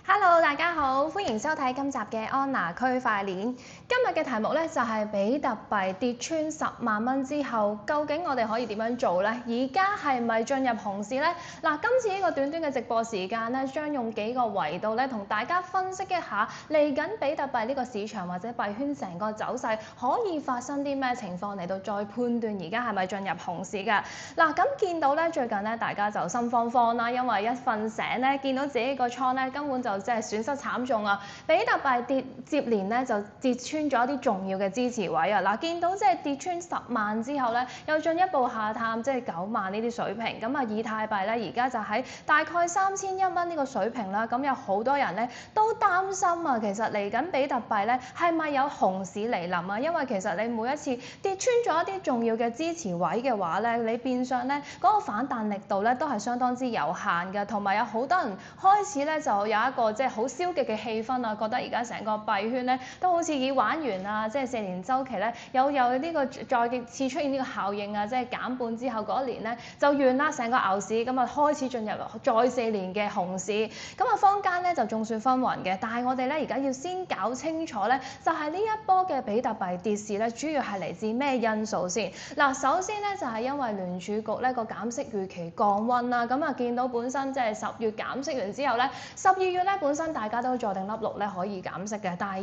Hello， 大家好，歡迎收睇今集嘅安娜區塊鏈。今日嘅題目咧就係比特幣跌穿10萬蚊之後，究竟我哋可以點樣做呢？而家係咪進入熊市呢？嗱，今次呢個短短嘅直播時間咧，將用幾個維度咧同大家分析一下嚟緊比特幣呢個市場或者幣圈成個走勢可以發生啲咩情況嚟到再判斷而家係咪進入熊市㗎。嗱，咁見到咧最近咧大家就心慌慌啦，因為一瞓醒咧見到自己個倉咧根本就即係損失慘重啊！比特幣接連咧就跌穿咗一啲重要嘅支持位啊！嗱，見到即係跌穿10萬之後咧，又進一步下探即係9萬呢啲水平。咁啊，以太幣咧而家就喺大概3001蚊呢個水平啦。咁有好多人咧都擔心啊，其實嚟緊比特幣咧係咪有熊市嚟臨啊？因為其實你每一次跌穿咗一啲重要嘅支持位嘅話咧，你變相咧嗰個反彈力度咧都係相當之有限嘅，同埋有好多人開始咧就有一個即係好消極嘅氣氛啊，覺得而家成個幣圈咧都好似已玩完啊，即係4年週期咧有呢個再次出現呢個效應啊，即係減半之後嗰一年咧就完啦，成個牛市咁啊開始進入再4年嘅熊市。咁啊坊間咧就眾說紛紜嘅，但係我哋咧而家要先搞清楚咧，就係呢一波嘅比特幣跌市咧，主要係嚟自咩因素先？嗱，首先咧就係因為聯儲局咧個減息預期降溫啦，咁啊見到本身即係10月減息完之後咧，12月咧本身大家都坐定粒六咧可以減息嘅，但係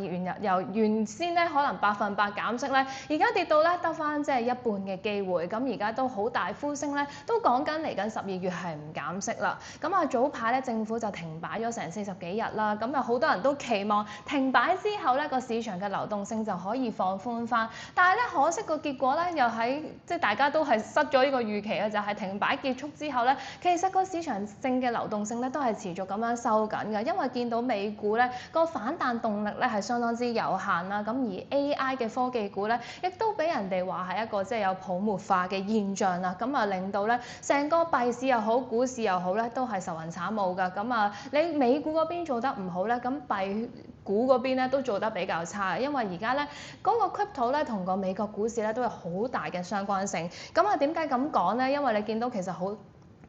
原先咧可能100%減息咧，而家跌到咧得返即係一半嘅機會，咁而家都好大呼聲咧，都講緊嚟緊12月係唔減息啦。咁啊早排咧政府就停擺咗成40幾日啦，咁有好多人都期望停擺之後咧個市場嘅流動性就可以放寬返，但係咧可惜個結果咧又喺即係大家都係失咗呢個預期啊，就係停擺結束之後咧，其實個市場性嘅流動性咧都係持續咁樣收緊嘅，因為見到美股咧個反彈動力咧係相當之有限啦，咁而 AI 嘅科技股咧亦都俾人哋話係一個即係有泡沫化嘅現象啦，咁啊令到咧成個幣市又好股市又好咧都係愁雲慘霧㗎，咁啊你美股嗰邊做得唔好咧，咁幣股嗰邊咧都做得比較差，因為而家咧嗰個 crypto 咧同個美國股市咧都有好大嘅相關性。咁啊點解咁講咧？因為你見到其實好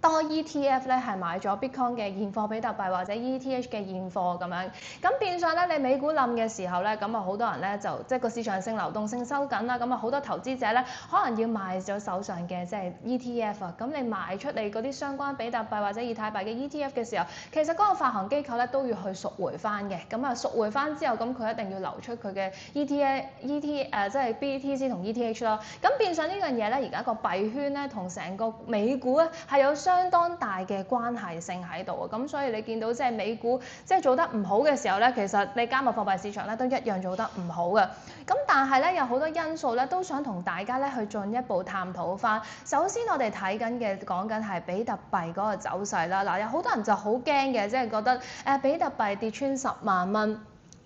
多 ETF 咧係買咗 Bitcoin 嘅現貨比特幣或者 ETH 嘅現貨咁樣，咁變相咧你美股冧嘅時候咧，咁啊好多人咧就即係個市場性流動性收緊啦，咁啊好多投資者咧可能要賣咗手上嘅即係 ETF 啊，咁你賣出你嗰啲相關比特幣或者以太幣嘅 ETF 嘅時候，其實嗰個發行機構咧都要去贖回翻嘅，咁啊贖回翻之後，咁佢一定要流出佢嘅 即係 BTC 同 ETH 咯，咁變相呢樣嘢咧而家個幣圈咧同成個美股咧係有相當大嘅關係性喺度啊，咁所以你見到即係美股即係做得唔好嘅時候咧，其實你加密貨幣市場咧都一樣做得唔好嘅。咁但係咧有好多因素咧都想同大家咧去進一步探討翻。首先我哋睇緊嘅講緊係比特幣嗰個走勢啦。嗱，有好多人就好驚嘅，即係覺得比特幣跌穿10萬蚊。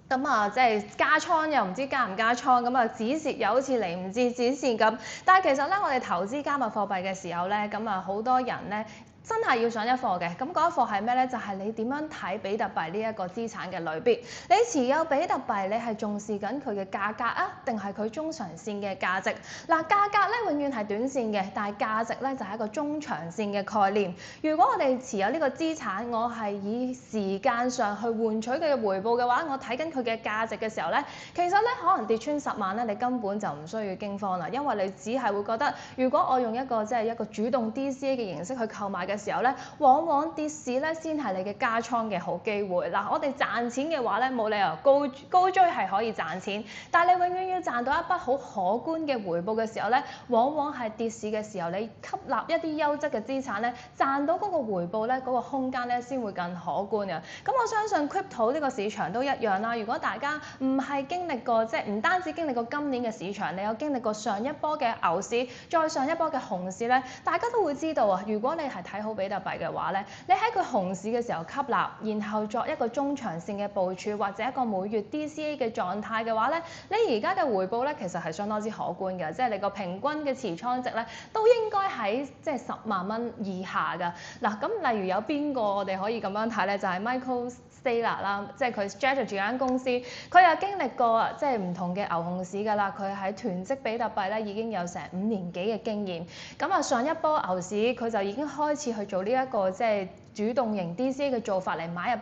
咁啊，即係加倉又唔知加唔加倉，咁啊止蝕又好似嚟唔知止蝕咁。但係其實咧，我哋投資加密貨幣嘅時候咧，咁啊好多人咧真係要上一課嘅。咁嗰一課係咩咧？就係你點樣睇比特幣呢一個資產嘅類別。你持有比特幣，你係重視緊佢嘅價格啊，定係佢中長線嘅價值？嗱，價格咧永遠係短線嘅，但係價值咧就係一個中長線嘅概念。如果我哋持有呢個資產，我係以時間上去換取佢嘅回報嘅話，我睇緊佢嘅價值嘅時候咧，其實咧可能跌穿10萬咧，你根本就唔需要驚慌啦，因為你只係會覺得，如果我用一個即係一個主動 DCA 嘅形式去購買嘅嘅時候咧，往往跌市咧先係你嘅加倉嘅好機會。嗱，我哋賺錢嘅話咧，冇理由高追係可以賺錢，但係你永遠要賺到一筆好可觀嘅回報嘅時候咧，往往係跌市嘅時候，你吸納一啲優質嘅資產咧，賺到嗰個回報咧，嗰個空間咧先會更可觀嘅。咁我相信 crypto 呢個市場都一樣啦。如果大家唔係經歷過，即係唔單止經歷過今年嘅市場，你有經歷過上一波嘅牛市，再上一波嘅熊市咧，大家都會知道啊。如果你係睇好比特幣嘅話咧，你喺佢熊市嘅時候吸納，然後作一個中長線嘅部署，或者一個每月 DCA 嘅狀態嘅話咧，你而家嘅回報咧其實係相當之可觀嘅，即係你個平均嘅持倉值咧都應該喺即係10萬蚊以下㗎。嗱，咁例如有邊個我哋可以咁樣睇咧？就係 Michael Saylor 啦，即係佢 Strategy 間公司，佢有經歷過即係唔同嘅牛熊市㗎啦。佢喺囤積比特幣咧已經有成5年幾嘅經驗。咁啊，上一波牛市佢就已經開始去做呢一個即係主動型 DCA 嘅做法嚟買入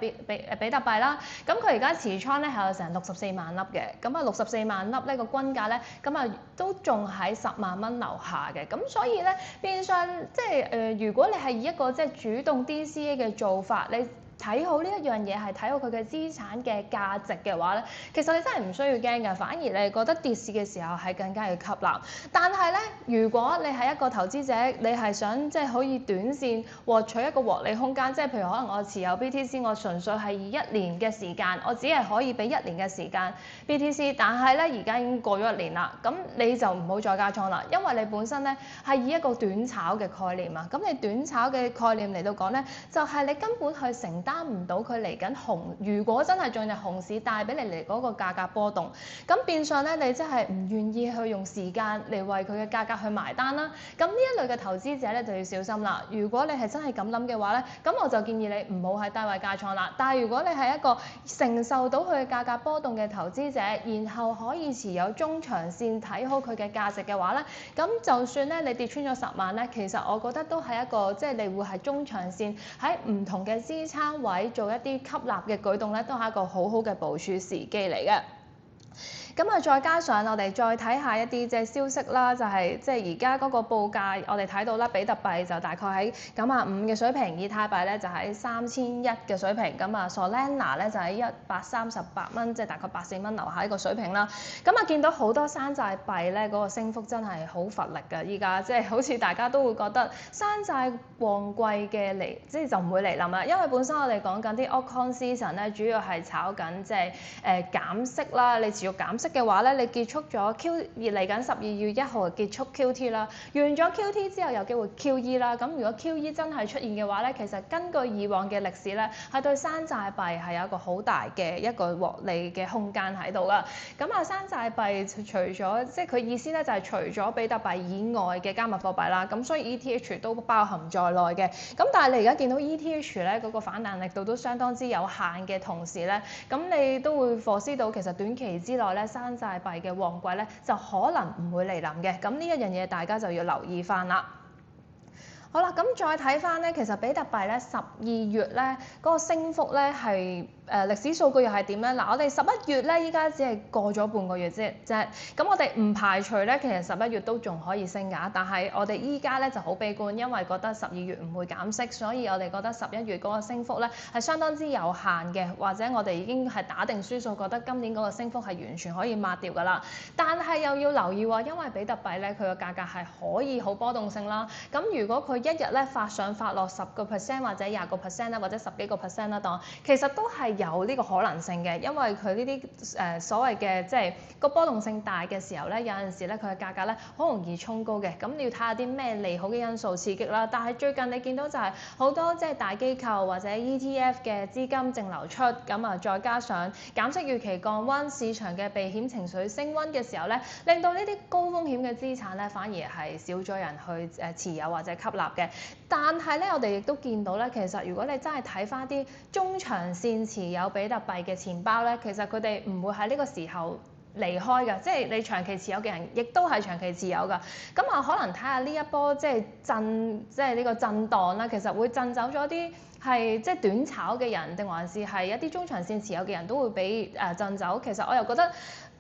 比特幣啦。咁佢而家持倉咧係有成64萬粒嘅。咁啊64萬粒呢個均價咧，咁啊都仲喺10萬蚊樓下嘅。咁所以咧變相即係如果你係以一個即係主動 DCA 嘅做法，你睇好呢一樣嘢係睇好佢嘅資產嘅價值嘅話咧，其實你真係唔需要驚㗎，反而你覺得跌市嘅時候係更加要吸納。但係咧，如果你係一個投資者，你係想即係可以短線獲取一個獲利空間，即係譬如可能我持有 BTC， 我純粹係以1年嘅時間，我只係可以俾1年嘅時間 BTC， 但係咧而家已經過咗1年啦，咁你就唔好再加倉啦，因為你本身咧係以一個短炒嘅概念啊，咁你短炒嘅概念嚟到講咧，就係你根本去承擔唔到佢嚟緊熊，如果真係進入熊市帶俾你嚟嗰個價格波動，咁變相咧你真係唔願意去用時間嚟為佢嘅價格去埋單啦。咁呢一類嘅投資者咧就要小心啦。如果你係真係咁諗嘅話咧，咁我就建議你唔好喺低位加倉啦。但係如果你係一個承受到佢嘅價格波動嘅投資者，然後可以持有中長線睇好佢嘅價值嘅話咧，咁就算咧你跌穿咗10萬咧，其實我覺得都係一個即係你會係中長線喺唔同嘅支撐位做一啲吸納嘅舉動咧，都係一個好好嘅部署時機嚟嘅。咁啊，再加上我哋再睇下一啲即係消息啦，就係即係而家嗰個報價，我哋睇到啦，比特幣就大概喺95嘅水平，以太幣咧就喺3100嘅水平，咁啊 Solana 咧就喺138蚊，即係大概84蚊樓下一個水平啦。咁啊，見到好多山寨幣咧嗰個升幅真係好乏力㗎，依家即係好似大家都會覺得山寨旺季嘅嚟，即係就唔會嚟臨啦，因為本身我哋講緊啲 altcoin season 咧，主要係炒緊即係減息啦，你持續減息嘅話咧，你結束咗嚟緊12月1號結束 QT 啦，完咗 QT 之後有機會 QE 啦。咁如果 QE 真係出現嘅話咧，其實根據以往嘅歷史咧，係對山寨幣係有一個好大嘅一個獲利嘅空間喺度啦。咁啊，山寨幣除咗即係佢意思咧，就係除咗比特幣以外嘅加密貨幣啦，咁所以 ETH 都包含在內嘅。咁但係你而家見到 ETH 咧嗰個反彈力度都相當之有限嘅同時咧，咁你都會 foresee 到其實短期之內咧，山寨幣嘅旺季咧就可能唔會嚟臨嘅，咁呢一樣嘢大家就要留意翻啦。好啦，咁再睇翻咧，其實比特幣咧12月咧嗰個升幅咧係歷史數據又係點咧？嗱，我哋11月咧依家只係過咗半個月啫，咁我哋唔排除咧，其實11月都仲可以升㗎，但係我哋依家咧就好悲觀，因為覺得12月唔會減息，所以我哋覺得11月嗰個升幅咧係相當之有限嘅，或者我哋已經係打定輸數，覺得今年嗰個升幅係完全可以抹掉㗎啦。但係又要留意喎，因為比特幣咧佢個價格係可以好波動性啦，咁如果佢一日咧發上發落10%或者20%啦，或者10幾個%啦，當其實都係有呢個可能性嘅，因為佢呢啲所謂嘅即係個波動性大嘅時候咧，有陣時咧佢嘅價格咧好容易衝高嘅，咁你要睇下啲咩利好嘅因素刺激啦。但係最近你見到就係好多即係大機構或者 ETF 嘅資金淨流出，咁啊再加上減息預期降溫，市場嘅避險情緒升溫嘅時候咧，令到呢啲高風險嘅資產咧反而係少咗人去持有或者吸納嘅。但係咧，我哋亦都見到咧，其實如果你真係睇翻啲中長線持有比特幣嘅錢包咧，其實佢哋唔會喺呢個時候離開㗎，即係你長期持有嘅人，亦都係長期持有㗎。咁啊，可能睇下呢一波即係呢個震盪啦，其實會震走咗啲係即係短炒嘅人，定還是係一啲中長線持有嘅人都會俾震走。其實我又覺得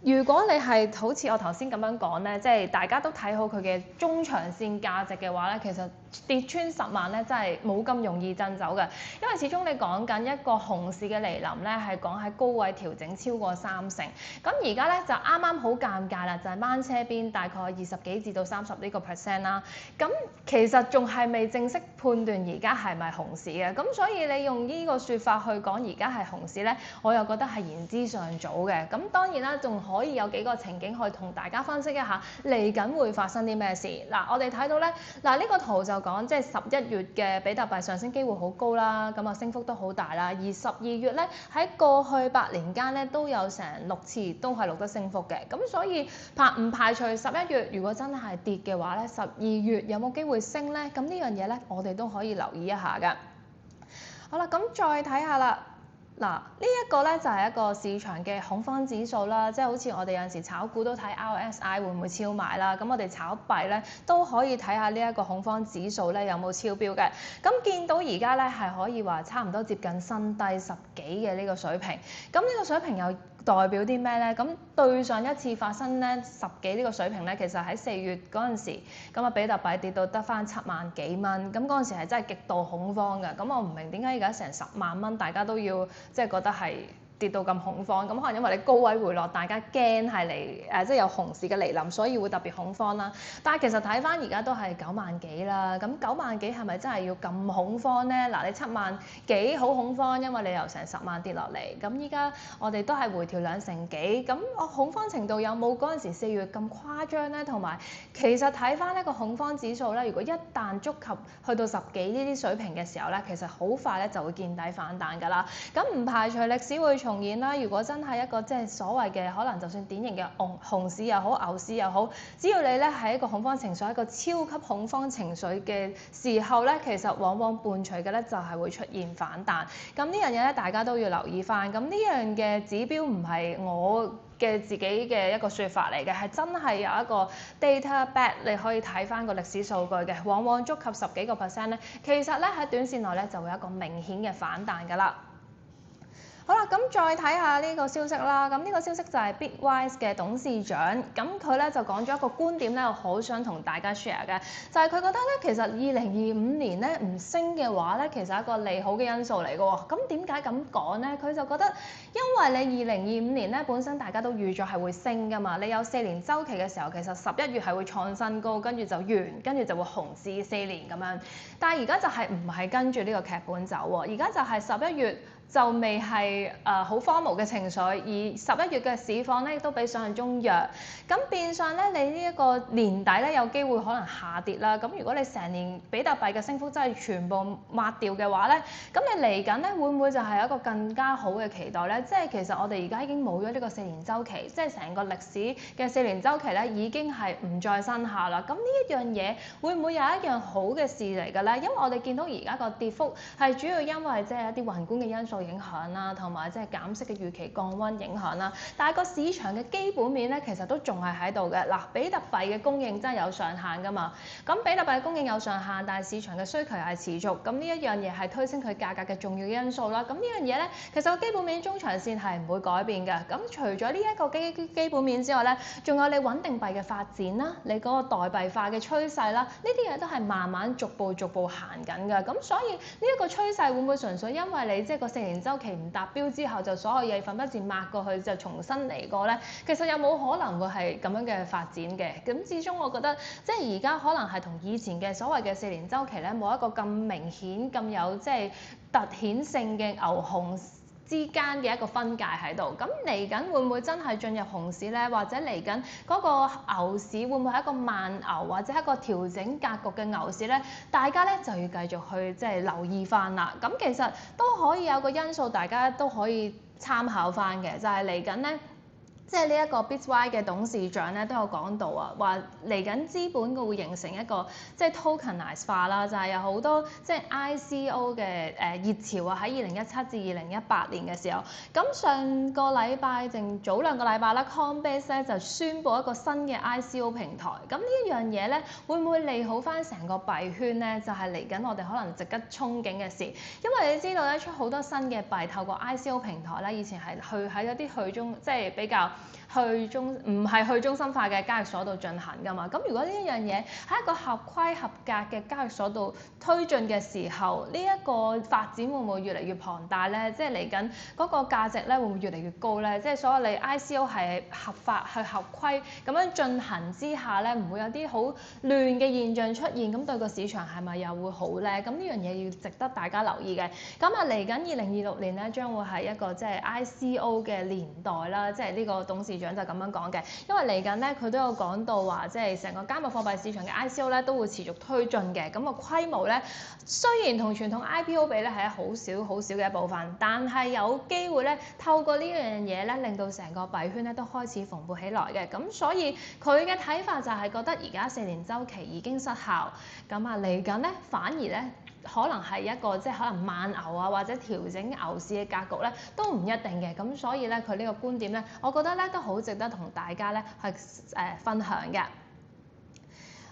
如果你係好似我頭先咁樣講咧，即係大家都睇好佢嘅中長線價值嘅話咧，其實跌穿10萬咧真係冇咁容易震走嘅，因為始終你講緊一個熊市嘅嚟臨咧，係講喺高位調整超過30%，咁而家咧就啱啱好尷尬啦，就係掹車邊大概20幾至到30呢個 percent 啦，咁其實仲係未正式判斷而家係咪熊市嘅，咁所以你用呢個説法去講而家係熊市咧，我又覺得係言之尚早嘅，咁當然啦，仲可以有幾個情景去同大家分析一下嚟緊會發生啲咩事。嗱，我哋睇到咧，嗱呢個圖就講即係11月嘅比特幣上升機會好高啦，咁啊升幅都好大啦。而12月咧喺過去8年間咧都有成6次都係錄得升幅嘅，咁所以唔排除11月如果真係跌嘅話咧，12月有冇機會升咧？咁呢樣嘢咧我哋都可以留意一下㗎。好啦，咁再睇下啦。嗱，呢一個咧就係一個市場嘅恐慌指數啦，即係好似我哋有陣時炒股都睇 RSI 會唔會超賣啦，咁我哋炒幣咧都可以睇下呢一個恐慌指數咧有冇超標嘅。咁見到而家咧係可以話差唔多接近新低10幾嘅呢個水平，咁呢個水平又代表啲咩咧？咁對上一次發生咧10幾呢個水平咧，其實喺4月嗰陣時，咁啊比特幣跌到得返7萬幾蚊，咁嗰陣時係真係極度恐慌嘅。咁我唔明點解而家成10萬蚊，大家都要即係覺得係跌到咁恐慌，咁可能因為你高位回落，大家驚係嚟即係有熊市嘅嚟臨，所以會特別恐慌啦。但係其實睇翻而家都係9萬幾啦，咁9萬幾係咪真係要咁恐慌咧？嗱，你7萬幾好恐慌，因為你由成10萬跌落嚟，咁依家我哋都係回調2成幾，咁我恐慌程度有冇嗰陣時4月咁誇張咧？同埋其實睇翻呢個恐慌指數咧，如果一旦觸及去到10幾呢啲水平嘅時候咧，其實好快咧就會見底反彈㗎啦。咁唔排除歷史會重現啦。如果真係一個即係所謂嘅可能，就算典型嘅熊市又好、牛市又好，只要你咧係一個恐慌情緒、一個超級恐慌情緒嘅時候咧，其實往往伴隨嘅咧就係會出現反彈。咁呢樣嘢咧，大家都要留意翻。咁呢樣嘅指標唔係我嘅自己嘅一個説法嚟嘅，係真係有一個 data back， 你可以睇翻個歷史數據嘅。往往觸及10幾個 percent 咧，其實咧喺短線內咧就會有一個明顯嘅反彈㗎啦。好啦，咁再睇下呢個消息啦。咁呢個消息就係 Bitwise 嘅董事長，咁佢咧就講咗一個觀點咧，我好想同大家 share 嘅，就係佢覺得咧，其實2025年咧唔升嘅話咧，其實係一個利好嘅因素嚟嘅喎。咁點解咁講咧？佢就覺得，因為你2025年咧本身大家都預咗係會升㗎嘛，你有4年週期嘅時候，其實11月係會創新高，跟住就完，跟住就會熊市4年咁樣。但係而家就係唔係跟住呢個劇本走喎，而家就係11月。就未係好荒蕪嘅情緒，而11月嘅市況咧亦都比想象中弱，咁變相咧你呢一個年底咧有機會可能下跌啦。咁如果你成年比特幣嘅升幅真係全部抹掉嘅話咧，咁你嚟緊咧會唔會就係一個更加好嘅期待咧？即係其實我哋而家已經冇咗呢個4年週期，即係成個歷史嘅4年週期咧已經係唔再生效啦。咁呢一樣嘢會唔會有一樣好嘅事嚟㗎咧？因為我哋見到而家個跌幅係主要因為即係一啲宏觀嘅因素影響啦，同埋即係減息嘅預期降溫影響啦。但係個市場嘅基本面咧，其實都仲係喺度嘅。嗱，比特幣嘅供應真係有上限㗎嘛。咁比特幣嘅供應有上限，但係市場嘅需求係持續。咁呢一樣嘢係推升佢價格嘅重要因素啦。咁呢樣嘢咧，其實個基本面中長線係唔會改變嘅。咁除咗呢一個基本面之外咧，仲有你穩定幣嘅發展啦，你嗰個代幣化嘅趨勢啦，呢啲嘢都係慢慢逐步行緊㗎。咁所以呢一個趨勢會唔會純粹因為你即係個4年週期唔達標之後，就所有嘢粉筆字抹過去就重新嚟過咧？其實有冇可能會係咁樣嘅發展嘅？咁始終我覺得即係而家可能係同以前嘅所謂嘅4年週期咧，冇一個咁明顯、咁有即係突顯性嘅牛熊之間嘅一個分界喺度。咁嚟緊會唔會真係進入熊市咧？或者嚟緊嗰個牛市會唔會係一個慢牛，或者一個調整格局嘅牛市咧？大家咧就要繼續去即係留意翻啦。咁其實都可以有個因素，大家都可以參考翻嘅，就係嚟緊咧。即係呢一個 Bitwise 嘅董事長咧都有講到啊，話嚟緊資本嘅會形成一個即係 tokenize 化啦，就係有好多即係 ICO 嘅熱潮啊，喺2017至2018年嘅時候，咁上個禮拜定早2個禮拜啦 Coinbase 咧就宣布一個新嘅 ICO 平台，咁呢一樣嘢咧會唔會利好翻成個幣圈咧？就係嚟緊我哋可能值得憧憬嘅事，因為你知道咧出好多新嘅幣透過 ICO 平台咧，以前係去喺一啲去中即係比較唔係去中心化嘅交易所度進行㗎嘛。咁如果呢一樣嘢喺一個合規合格嘅交易所度推進嘅時候，呢一個發展會唔會越嚟越龐大咧？即係嚟緊嗰個價值咧會唔會越嚟越高咧？即係所謂你 ICO 係合法係合規咁樣進行之下咧，唔會有啲好亂嘅現象出現，咁對個市場係咪又會好咧？咁呢樣嘢要值得大家留意嘅。咁啊嚟緊2026年咧，將會係一個即係 ICO 嘅年代啦，即係呢個董事長就咁樣講嘅。因為嚟緊咧，佢都有講到話，即係成個加密貨幣市場嘅 ICO 咧都會持續推進嘅。咁個規模咧，雖然同傳統 IPO 比咧係好少嘅一部分，但係有機會咧透過呢樣嘢咧，令到成個幣圈咧都開始蓬勃起來嘅。咁所以佢嘅睇法就係覺得而家4年週期已經失效，咁啊嚟緊咧反而咧可能係一個即係可能慢牛啊或者調整牛市嘅格局咧都唔一定嘅。咁所以咧佢呢個觀點咧，我覺得咧都好值得同大家咧去分享嘅。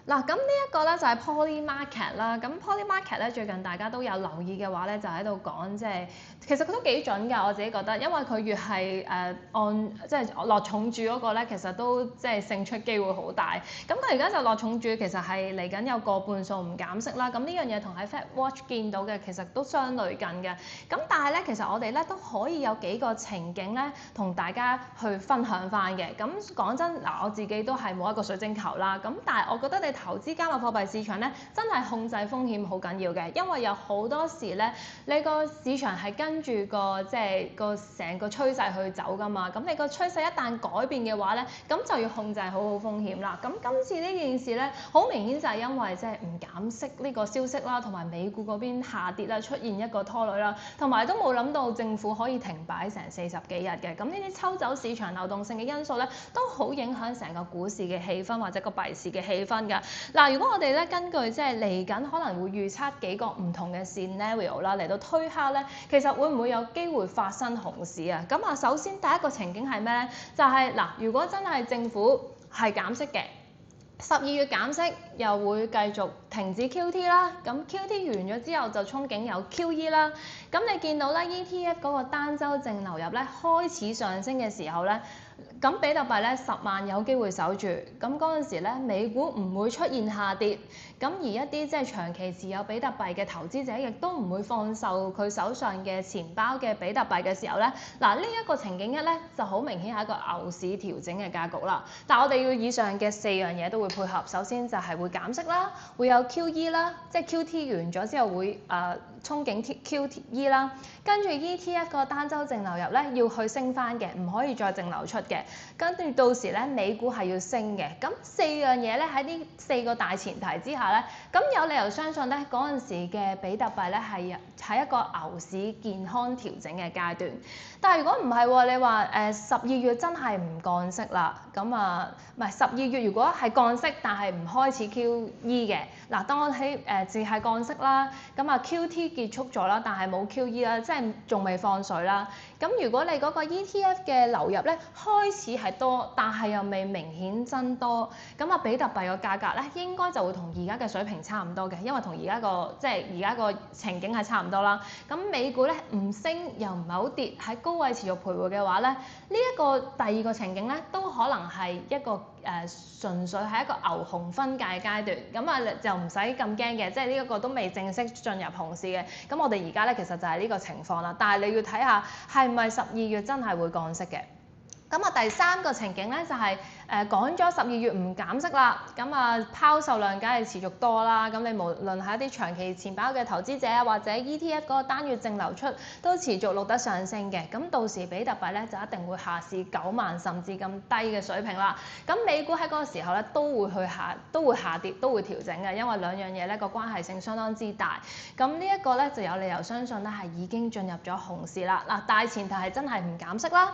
嗱，咁呢一個咧就係 Polymarket 啦。咁 Polymarket 咧最近大家都有留意嘅話咧，就喺度講即係其實佢都幾準㗎，我自己覺得，因為佢越係按即係落重注嗰個咧，其實都即係勝出機會好大。咁佢而家就落重注，其實係嚟緊有個半數唔減息啦。咁呢樣嘢同喺 FedWatch 見到嘅其實都相類近嘅。咁但係咧，其實我哋咧都可以有幾個情景咧，同大家去分享翻嘅。咁講真嗱，我自己都係冇一個水晶球啦。咁但係我覺得你投資加密貨幣市場咧，真係控制風險好緊要嘅，因為有好多時咧，你個市場係跟住個即係個成個趨勢去走㗎嘛。咁你個趨勢一旦改變嘅話咧，咁就要控制好風險啦。咁今次呢件事咧，好明顯就係因為即係唔減息呢個消息啦，同埋美股嗰邊下跌啦，出現一個拖累啦，同埋都冇諗到政府可以停擺成40幾日嘅。咁呢啲抽走市場流動性嘅因素咧，都好影響成個股市嘅氣氛或者個幣市嘅氣氛㗎。嗱，如果我哋咧根據即係嚟緊可能會預測幾個唔同嘅 scenario 啦，嚟到推敲咧，其實會唔會有機會發生熊市啊？咁啊，首先第一個情景係咩咧？就係嗱，如果真係政府係減息嘅，12月減息又會繼續停止 QT 啦，咁 QT 完咗之後就憧憬有 QE 啦。咁你見到咧 ETF 嗰個單周淨流入咧開始上升嘅時候咧，咁比特幣咧10萬有機會守住，咁嗰陣時咧美股唔會出現下跌，咁而一啲即係長期持有比特幣嘅投資者亦都唔會放售佢手上嘅錢包嘅比特幣嘅時候咧，嗱呢一個情景一咧就好明顯係一個牛市調整嘅格局啦。但係我哋要以上嘅4樣嘢都會配合，首先就係會減息啦，會有 QE 啦，即係 QT 完咗之後會憧憬 QE 啦，跟住 ETF 個單周淨流入咧要去升翻嘅，唔可以再淨流出嘅。跟住到時咧美股係要升嘅。咁4樣嘢咧喺呢4個大前提之下咧，咁有理由相信咧嗰陣時嘅比特幣咧係喺一個牛市健康調整嘅階段。但係如果唔係喎，你話12月真係唔降息啦，咁啊唔係12月如果係降息但係唔開始 QE 嘅，嗱當我喺淨係降息啦，咁啊 QT 結束咗啦，但係冇 QE 啦，即係仲未放水啦。咁如果你嗰個 ETF 嘅流入咧開始係多，但係又未明顯增多，咁啊比特幣個價格咧應該就會同而家嘅水平差唔多嘅，因為同而家個即係而家個情景係差唔多啦。咁美股咧唔升又唔係好跌，喺高位持續徘徊嘅話咧，呢一個第二個情景咧都可能係一個純粹係一個牛熊分界階段，咁啊就唔使咁驚嘅，即係呢一個都未正式進入熊市嘅。咁我哋而家咧其實就係呢個情況啦，但係你要睇下係咪12月真係會降息嘅。咁啊第三個情景咧就係講咗12月唔減息啦，咁啊拋售量梗係持續多啦。咁你無論係一啲長期錢包嘅投資者啊，或者 ETF 嗰個單月淨流出都持續錄得上升嘅。咁到時比特幣咧就一定會下試9萬甚至咁低嘅水平啦。咁美股喺嗰個時候咧都會下跌，都會調整嘅，因為兩樣嘢咧個關係性相當之大。咁呢一個咧就有理由相信咧係已經進入咗熊市啦。嗱，大前提係真係唔減息啦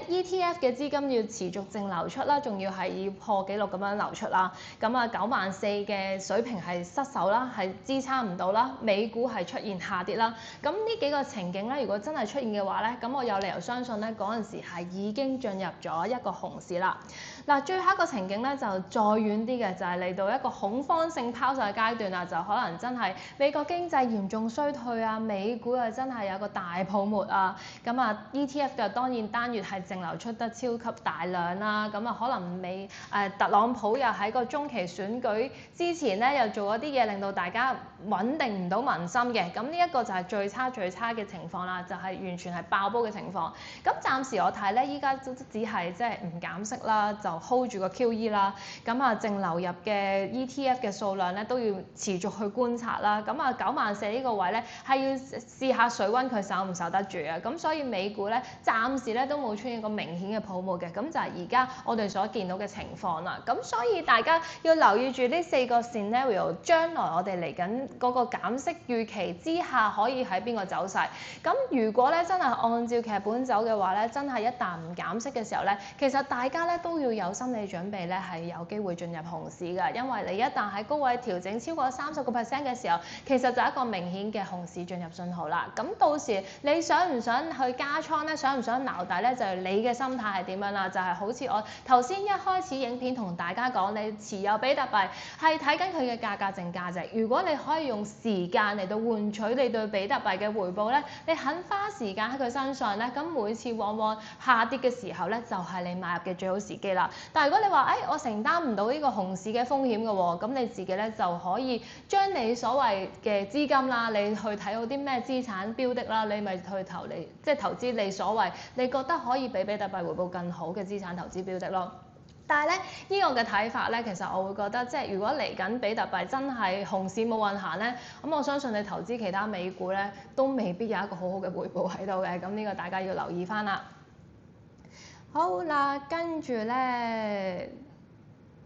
，ETF 嘅資金要持續淨淨流出啦，仲要係要破紀錄咁樣流出啦。咁啊94000嘅水平係失守啦，係支撐唔到啦，美股係出現下跌啦。咁呢幾個情景咧，如果真係出現嘅話咧，咁我有理由相信咧嗰陣時係已經進入咗一個熊市啦。嗱，最後一個情景咧就再遠啲嘅，就係嚟到一個恐慌性拋售嘅階段啦，就可能真係美國經濟嚴重衰退啊，美股啊真係有個大泡沫啊，咁啊 ETF 嘅當然單月係淨流出得超級大量啦，咁啊可能特朗普又喺個中期選舉之前咧又做咗啲嘢令到大家穩定唔到民心嘅，咁呢一個就係最差嘅情況啦，就係完全係爆煲嘅情況。咁暫時我睇咧，依家都只係即係唔減息啦，就 hold 住個 QE 啦。咁啊，淨流入嘅 ETF 嘅數量咧都要持續去觀察啦。咁啊94000呢個位咧係要試下水溫佢守唔守得住啊。咁所以美股咧暫時咧都冇出現個明顯嘅泡沫嘅，咁就係而家我哋所見到嘅情況啦。咁所以大家要留意住呢4個 scenario， 將來我哋嚟緊嗰個減息預期之下可以喺邊個走勢。咁如果咧真係按照劇本走嘅話咧，真係一旦唔減息嘅時候咧，其實大家咧都要有心理準備咧，係有機會進入熊市㗎。因為你一旦喺高位調整超過30% 嘅時候，其實就係一個明顯嘅熊市進入信號啦。咁到時你想唔想去加倉咧？想唔想撈底咧？就係你嘅心態係點樣啦？就係好似我頭先一開始影片同大家講，你持有比特幣係睇緊佢嘅價格淨價值。如果你可以用時間嚟到換取你對比特幣嘅回報咧，你肯花時間喺佢身上咧，咁每次往往下跌嘅時候咧，就係你買入嘅最好時機啦。但係如果你話我承擔唔到呢個熊市嘅風險嘅喎，咁你自己咧就可以將你所謂嘅資金啦，你去睇到啲咩資產標的啦，你咪去投資你所謂你覺得可以比比特幣回報更好嘅資產投資標的咯。但係咧，呢個嘅睇法咧，其實我會覺得，即係如果嚟緊比特幣真係熊市冇運行咧，咁我相信你投資其他美股咧，都未必有一個好好嘅回報喺度嘅。咁呢個大家要留意翻啦。好啦，跟住咧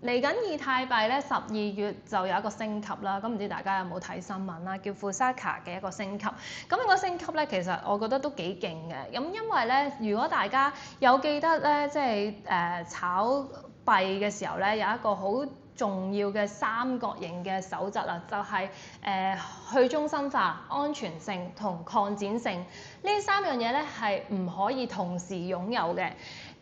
嚟緊以太幣咧12月就有一個升級啦。咁唔知大家有冇睇新聞啦？叫 Fusaka 嘅一個升級。咁呢個升級咧，其實我覺得都幾勁嘅。咁因為咧，如果大家有記得咧，即係炒幣嘅時候咧，有一個好重要嘅三角形嘅守則啦，就係去中心化、安全性同擴展性呢3樣嘢咧係唔可以同時擁有嘅。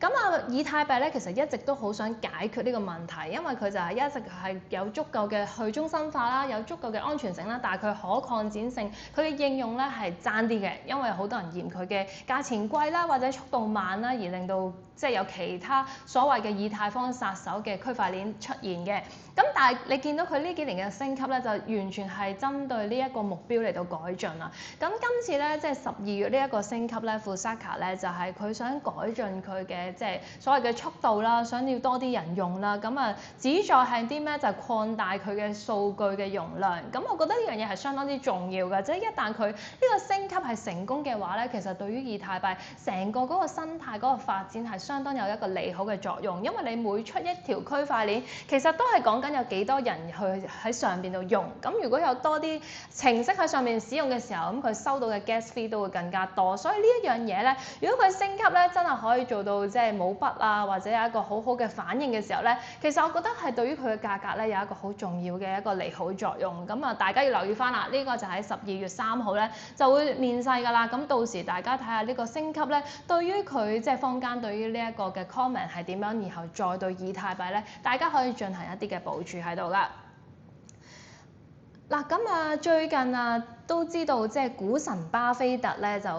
咁以太幣咧其實一直都好想解決呢個問題，因為佢就係一直係有足夠嘅去中心化啦，有足夠嘅安全性啦，但係佢可擴展性，佢嘅應用咧係爭啲嘅，因為好多人嫌佢嘅價錢貴啦，或者速度慢啦，而令到即係有其他所謂嘅以太坊殺手嘅區塊鏈出現嘅。咁但係你見到佢呢幾年嘅升級咧，就完全係針對呢一個目標嚟到改進啦。咁今次咧即係12月呢一個升級咧 Fusaka 咧就係佢想改進佢嘅即係所謂嘅速度啦，想要多啲人用啦。咁旨在係啲咩？就係擴大佢嘅數據嘅容量。咁我覺得呢樣嘢係相當之重要嘅，即係一旦佢呢個升級係成功嘅話咧，其實對於以太幣成個嗰個生態嗰個發展係相當有一個利好嘅作用，因為你每出一條區塊鏈，其實都係講緊有幾多人去喺上邊度用。咁如果有多啲程式喺上面使用嘅時候，咁佢收到嘅 gas fee 都會更加多。所以呢一樣嘢咧，如果佢升級咧，真係可以做到即係冇筆啊，或者有一個好好嘅反應嘅時候咧，其實我覺得係對於佢嘅價格咧有一個好重要嘅一個利好作用。咁大家要留意翻啦，呢個就喺12月3號咧就會面世㗎啦。咁到時大家睇下呢個升級咧，對於佢即係坊間對於呢一個嘅 comment 係點樣，然後再對以太幣咧，大家可以進行一啲嘅部署喺度㗎。嗱，咁最近都知道即係股神巴菲特咧就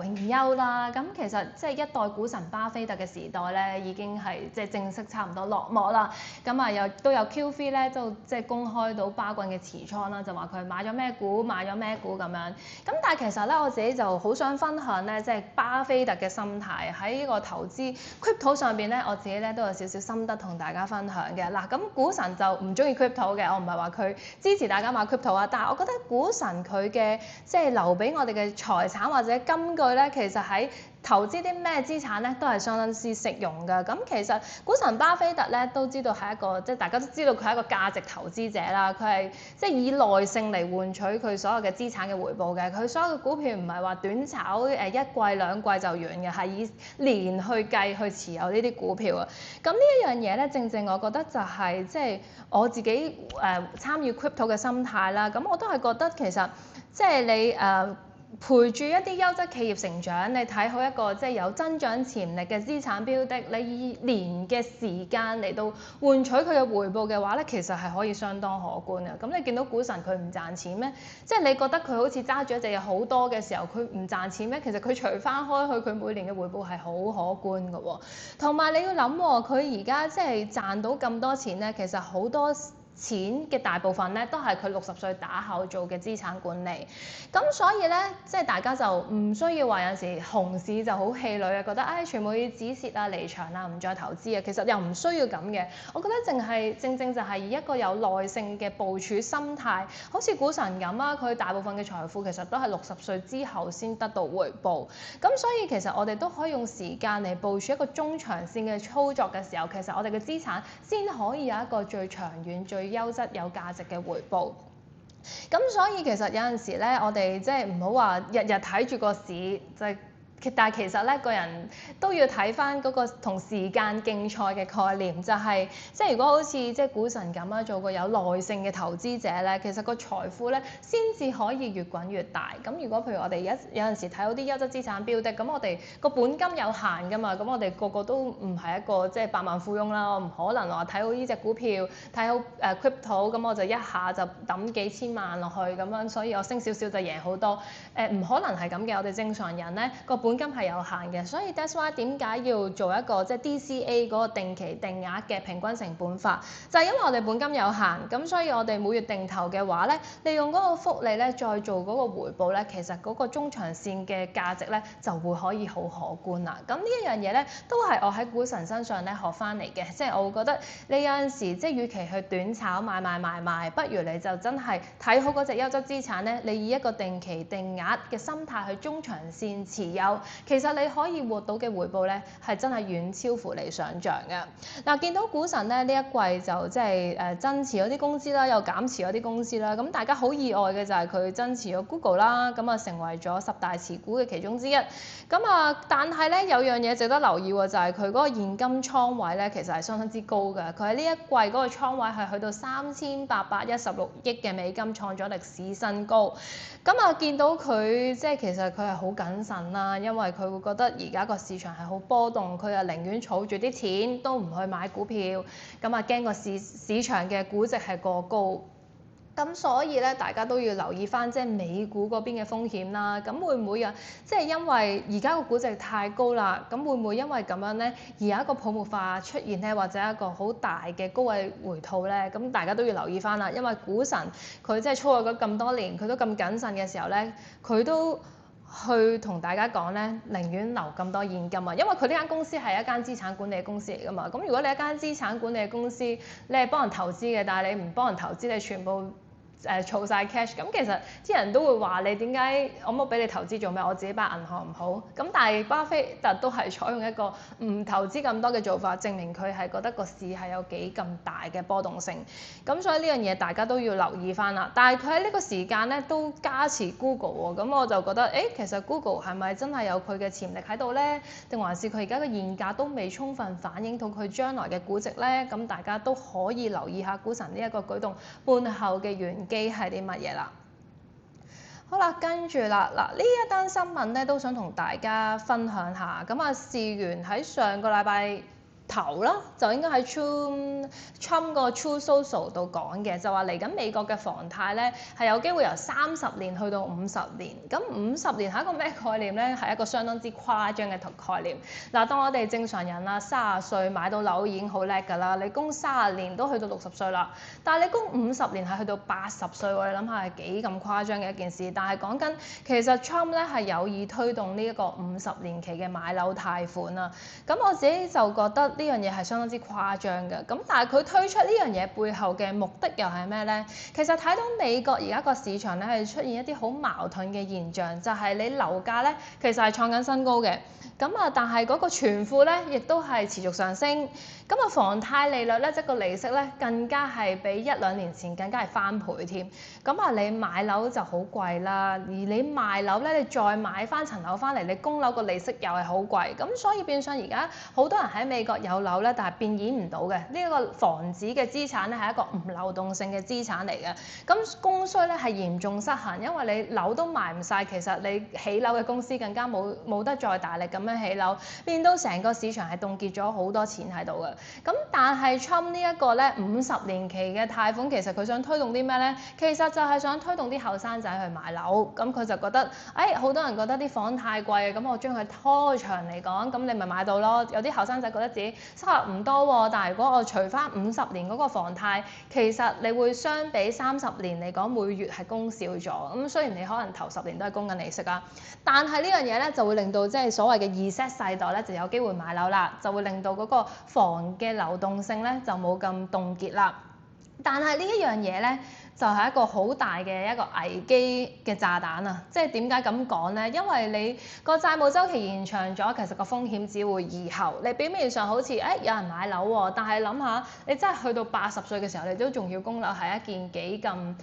永休啦。咁其實即係一代股神巴菲特嘅時代咧已經係即係正式差唔多落幕啦。咁又都有 QV 咧就即係公開到巴郡嘅持倉啦，就話佢買咗咩股買咗咩股咁樣。咁但係其實咧我自己就好想分享咧，即係巴菲特嘅心態喺呢個投資 crypto 上邊咧，我自己咧都有少少心得同大家分享嘅。嗱，咁股神就唔中意 crypto 嘅，我唔係話佢支持大家買 crypto 啊，但係我覺得股神佢嘅即係留俾我哋嘅財產或者金句咧，其實喺投資啲咩資產咧，都係相當之適用㗎。咁其實股神巴菲特咧都知道係一個，即係大家都知道佢係一個價值投資者啦。佢係即係以耐性嚟換取佢所有嘅資產嘅回報嘅。佢所有嘅股票唔係話短炒一季兩季就完嘅，係以年去計去持有呢啲股票啊。咁呢一樣嘢咧，正正我覺得就係即係我自己參與 crypto 嘅心態啦。咁我都係覺得其實即係你陪住一啲優質企業成長，你睇好一個即係有增長潛力嘅資產標的，你以年嘅時間嚟到換取佢嘅回報嘅話咧，其實係可以相當可觀嘅。咁你見到股神佢唔賺錢咩？即係你覺得佢好似揸住一隻嘢好多嘅時候，佢唔賺錢咩？其實佢除翻開佢每年嘅回報係好可觀嘅喎。同埋你要諗喎，佢而家即係賺到咁多錢咧，其實好多錢嘅大部分咧都係佢60歲打後做嘅資產管理，咁所以咧即係大家就唔需要話有陣時熊市就好氣餒啊，覺得全部要止蝕啊、離場啊、唔再投資啊，其實又唔需要咁嘅。我覺得正正就係以一個有耐性嘅部署心態，好似股神咁啊，佢大部分嘅財富其實都係60歲之後先得到回報。咁所以其實我哋都可以用時間嚟部署一個中長線嘅操作嘅時候，其實我哋嘅資產先可以有一個最長遠、最優質有價值嘅回報。咁所以其實有陣時咧，我哋即係唔好話日日睇住個市就係。但係其實咧，個人都要睇翻嗰個同時間競賽嘅概念，就係即係如果好似即係股神咁啊，做個有耐性嘅投資者咧，其實個財富咧先至可以越滾越大。咁如果譬如我哋有陣時睇到啲優質資產標的，咁我哋個本金有限㗎嘛，咁我哋個個都唔係一個即係百萬富翁啦，我唔可能話睇好呢隻股票，睇好crypto，咁我就一下就抌幾千萬落去咁樣，所以我升少少就贏好多。唔可能係咁嘅，我哋正常人咧個本金係有限嘅，所以 that's why 點解要做一個即係 DCA 嗰個定期定額嘅平均成本法，就係因為我哋本金有限，咁所以我哋每月定投嘅話咧，利用嗰個複利咧再做嗰個回報咧，其實嗰個中長線嘅價值咧就會可以好可觀啦。咁呢一樣嘢咧都係我喺股神身上咧學翻嚟嘅，即係我會覺得你有陣時即係與其去短炒買，不如你就真係睇好嗰隻優質資產咧，你以一個定期定額嘅心態去中長線持有。其實你可以獲到嘅回報咧，係真係遠超乎你想像嘅。嗱，見到股神咧呢一季就即係增持咗啲公司啦，又減持咗啲公司啦。咁大家好意外嘅就係佢增持咗 Google 啦，咁啊成為咗10大持股嘅其中之一。咁啊，但係咧有樣嘢值得留意喎，就係佢嗰個現金倉位咧，其實係相當之高嘅。佢喺呢一季嗰個倉位係去到3816億嘅美金，創咗歷史新高。咁啊，見到佢即係其實佢係好謹慎啦，因為佢會覺得而家個市場係好波動，佢啊寧願儲住啲錢都唔去買股票，咁啊驚個市場嘅估值係過高。咁所以咧，大家都要留意翻即係美股嗰邊嘅風險啦。咁會唔會啊？即係因為而家個估值太高啦，咁會唔會因為咁樣咧而有一個泡沫化出現咧，或者一個好大嘅高位回吐咧？咁大家都要留意翻啦。因為股神佢即係操作咗咁多年，佢都咁謹慎嘅時候咧，佢都去同大家講咧，寧願留咁多現金啊，因為佢呢間公司係一間資產管理公司嚟㗎嘛。咁如果你一間資產管理公司，你係幫人投資嘅，但係你唔幫人投資，你全部儲晒 cash， 咁其實啲人都會話你點解我冇俾你投資做咩？我自己擺銀行唔好。咁但係巴菲特都係採用一個唔投資咁多嘅做法，證明佢係覺得個市係有幾咁大嘅波動性。咁所以呢樣嘢大家都要留意翻啦。但係佢喺呢個時間咧都加持 Google 喎，咁我就覺得其實 Google 係咪真係有佢嘅潛力喺度咧？定還是佢而家嘅現價都未充分反映到佢將來嘅估值咧？咁大家都可以留意下股神呢一個舉動背後嘅玄機係啲乜嘢啦？好啦，跟住啦，呢一單新聞咧都想同大家分享下。咁啊，事源喺上個禮拜頭啦，就應該喺 Trump 個 Truth Social 度講嘅，就話嚟緊美國嘅房貸咧係有機會由30年去到50年。咁50年係一個咩概念咧？係一個相當之誇張嘅概念。嗱，當我哋正常人啦，30歲買到樓已經好叻㗎啦，你供30年都去到60歲啦，但係你供50年係去到80歲喎，你諗下係幾咁誇張嘅一件事。但係講緊其實 Trump 咧係有意推動呢一個50年期嘅買樓貸款啊。咁我自己就覺得呢樣嘢係相當之誇張嘅。咁但係佢推出呢樣嘢背後嘅目的又係咩呢？其實睇到美國而家個市場咧係出現一啲好矛盾嘅現象，就係你樓價咧其實係創緊新高嘅，咁啊但係嗰個存款咧亦都係持續上升，咁啊房貸利率咧即係個利息咧更加係比1、2年前更加係翻倍添。咁啊你買樓就好貴啦，而你賣樓咧你再買翻層樓翻嚟，你供樓個利息又係好貴，咁所以變相而家好多人喺美國有樓咧，但係變現唔到嘅。呢一個房子嘅資產咧係一個唔流動性嘅資產嚟嘅，咁供需咧係嚴重失衡，因為你樓都賣唔晒，其實你起樓嘅公司更加冇得再大力咁樣起樓，變到成個市場係凍結咗好多錢喺度嘅。咁但係 Trump 呢一個咧50年期嘅貸款，其實佢想推動啲咩咧？其實就係想推動啲後生仔去買樓，咁佢就覺得，好多人覺得啲房太貴，咁我將佢拖長嚟講，咁你咪買到咯。有啲後生仔覺得自己收入唔多喎，但係如果我除翻50年嗰個房貸，其實你會相比30年嚟講，每月係供少咗。咁雖然你可能頭10年都係供緊利息啊，但係呢樣嘢咧就會令到即係所謂嘅Z世代咧就有機會買樓啦，就會令到嗰個房嘅流動性咧就冇咁凍結啦。但係呢一樣嘢咧，就係一個好大嘅一個危機嘅炸彈啊！即係點解咁講咧？因為你個債務週期延長咗，其實個風險只會移後。你表面上好似有人買樓喎，但係諗下，你真係去到80歲嘅時候，你都仲要供樓，係一件幾咁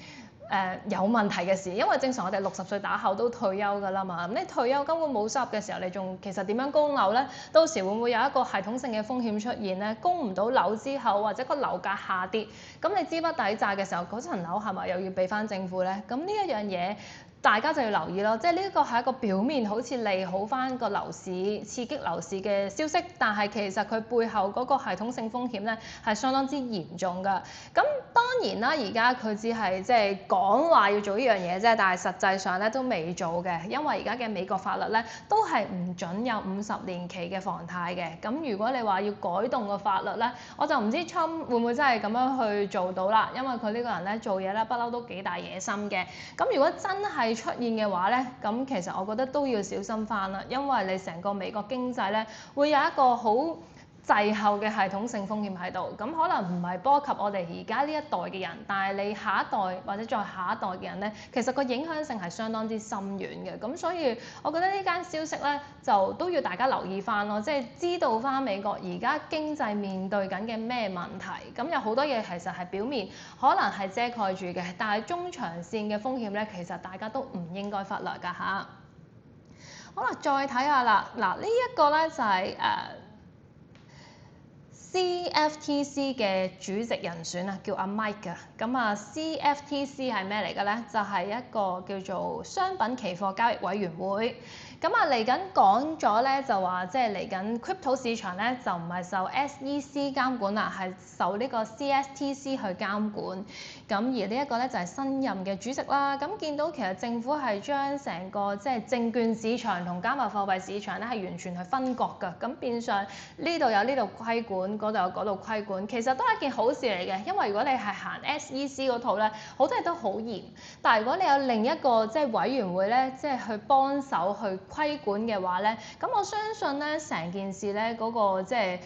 有問題嘅事。因為正常我哋60歲打後都退休㗎啦嘛，咁你退休根本冇收入嘅時候，你仲其實點樣供樓咧？到時會唔會有一個系統性嘅風險出現咧？供唔到樓之後，或者個樓價下跌，咁你資不抵債嘅時候，嗰層樓係咪又要俾翻政府咧？咁呢一樣嘢大家就要留意咯。即係呢一個係一個表面好似利好翻個樓市、刺激樓市嘅消息，但係其實佢背後嗰個系統性風險咧係相當之嚴重㗎。咁當然啦，而家佢只係即係講話要做呢樣嘢啫，但係實際上咧都未做嘅，因為而家嘅美國法律咧都係唔準有50年期嘅房貸嘅。咁如果你話要改動個法律咧，我就唔知 Trump 會唔會真係咁樣去做到啦，因為佢呢個人咧做嘢咧不嬲都幾大野心嘅。咁如果真係出現嘅話咧，咁其實我覺得都要小心翻啦，因為你成個美國經濟咧會有一個好滯後嘅系統性風險喺度，咁可能唔係波及我哋而家呢一代嘅人，但係你下一代或者再下一代嘅人咧，其實個影響性係相當之深遠嘅。咁所以我覺得呢間消息咧就都要大家留意翻咯，即係知道翻美國而家經濟面對緊嘅咩問題。咁有好多嘢其實係表面可能係遮蓋住嘅，但係中長線嘅風險咧，其實大家都唔應該忽略㗎嚇。好啦，再睇下啦，嗱呢一個咧就係CFTC 嘅主席人選啊，叫阿 Mike 啊。咁啊 CFTC 係咩嚟嘅咧？就係一個叫做商品期貨交易委員會。咁啊嚟緊講咗咧，就話即係嚟緊 crypto 市場咧就唔係受 SEC 監管啦，係受呢個 CFTC 去監管。咁而呢一個咧就係新任嘅主席啦。咁見到其實政府係將成個即係證券市場同加密貨幣市場咧係完全係分割㗎。咁變相呢度有呢度規管，嗰度有嗰度規管，其實都係一件好事嚟嘅。因為如果你係行 SEC 嗰套咧，好多嘢都好嚴。但係如果你有另一個即係委員會咧，即係去幫手去規管嘅話咧，咁我相信咧成件事咧嗰個即係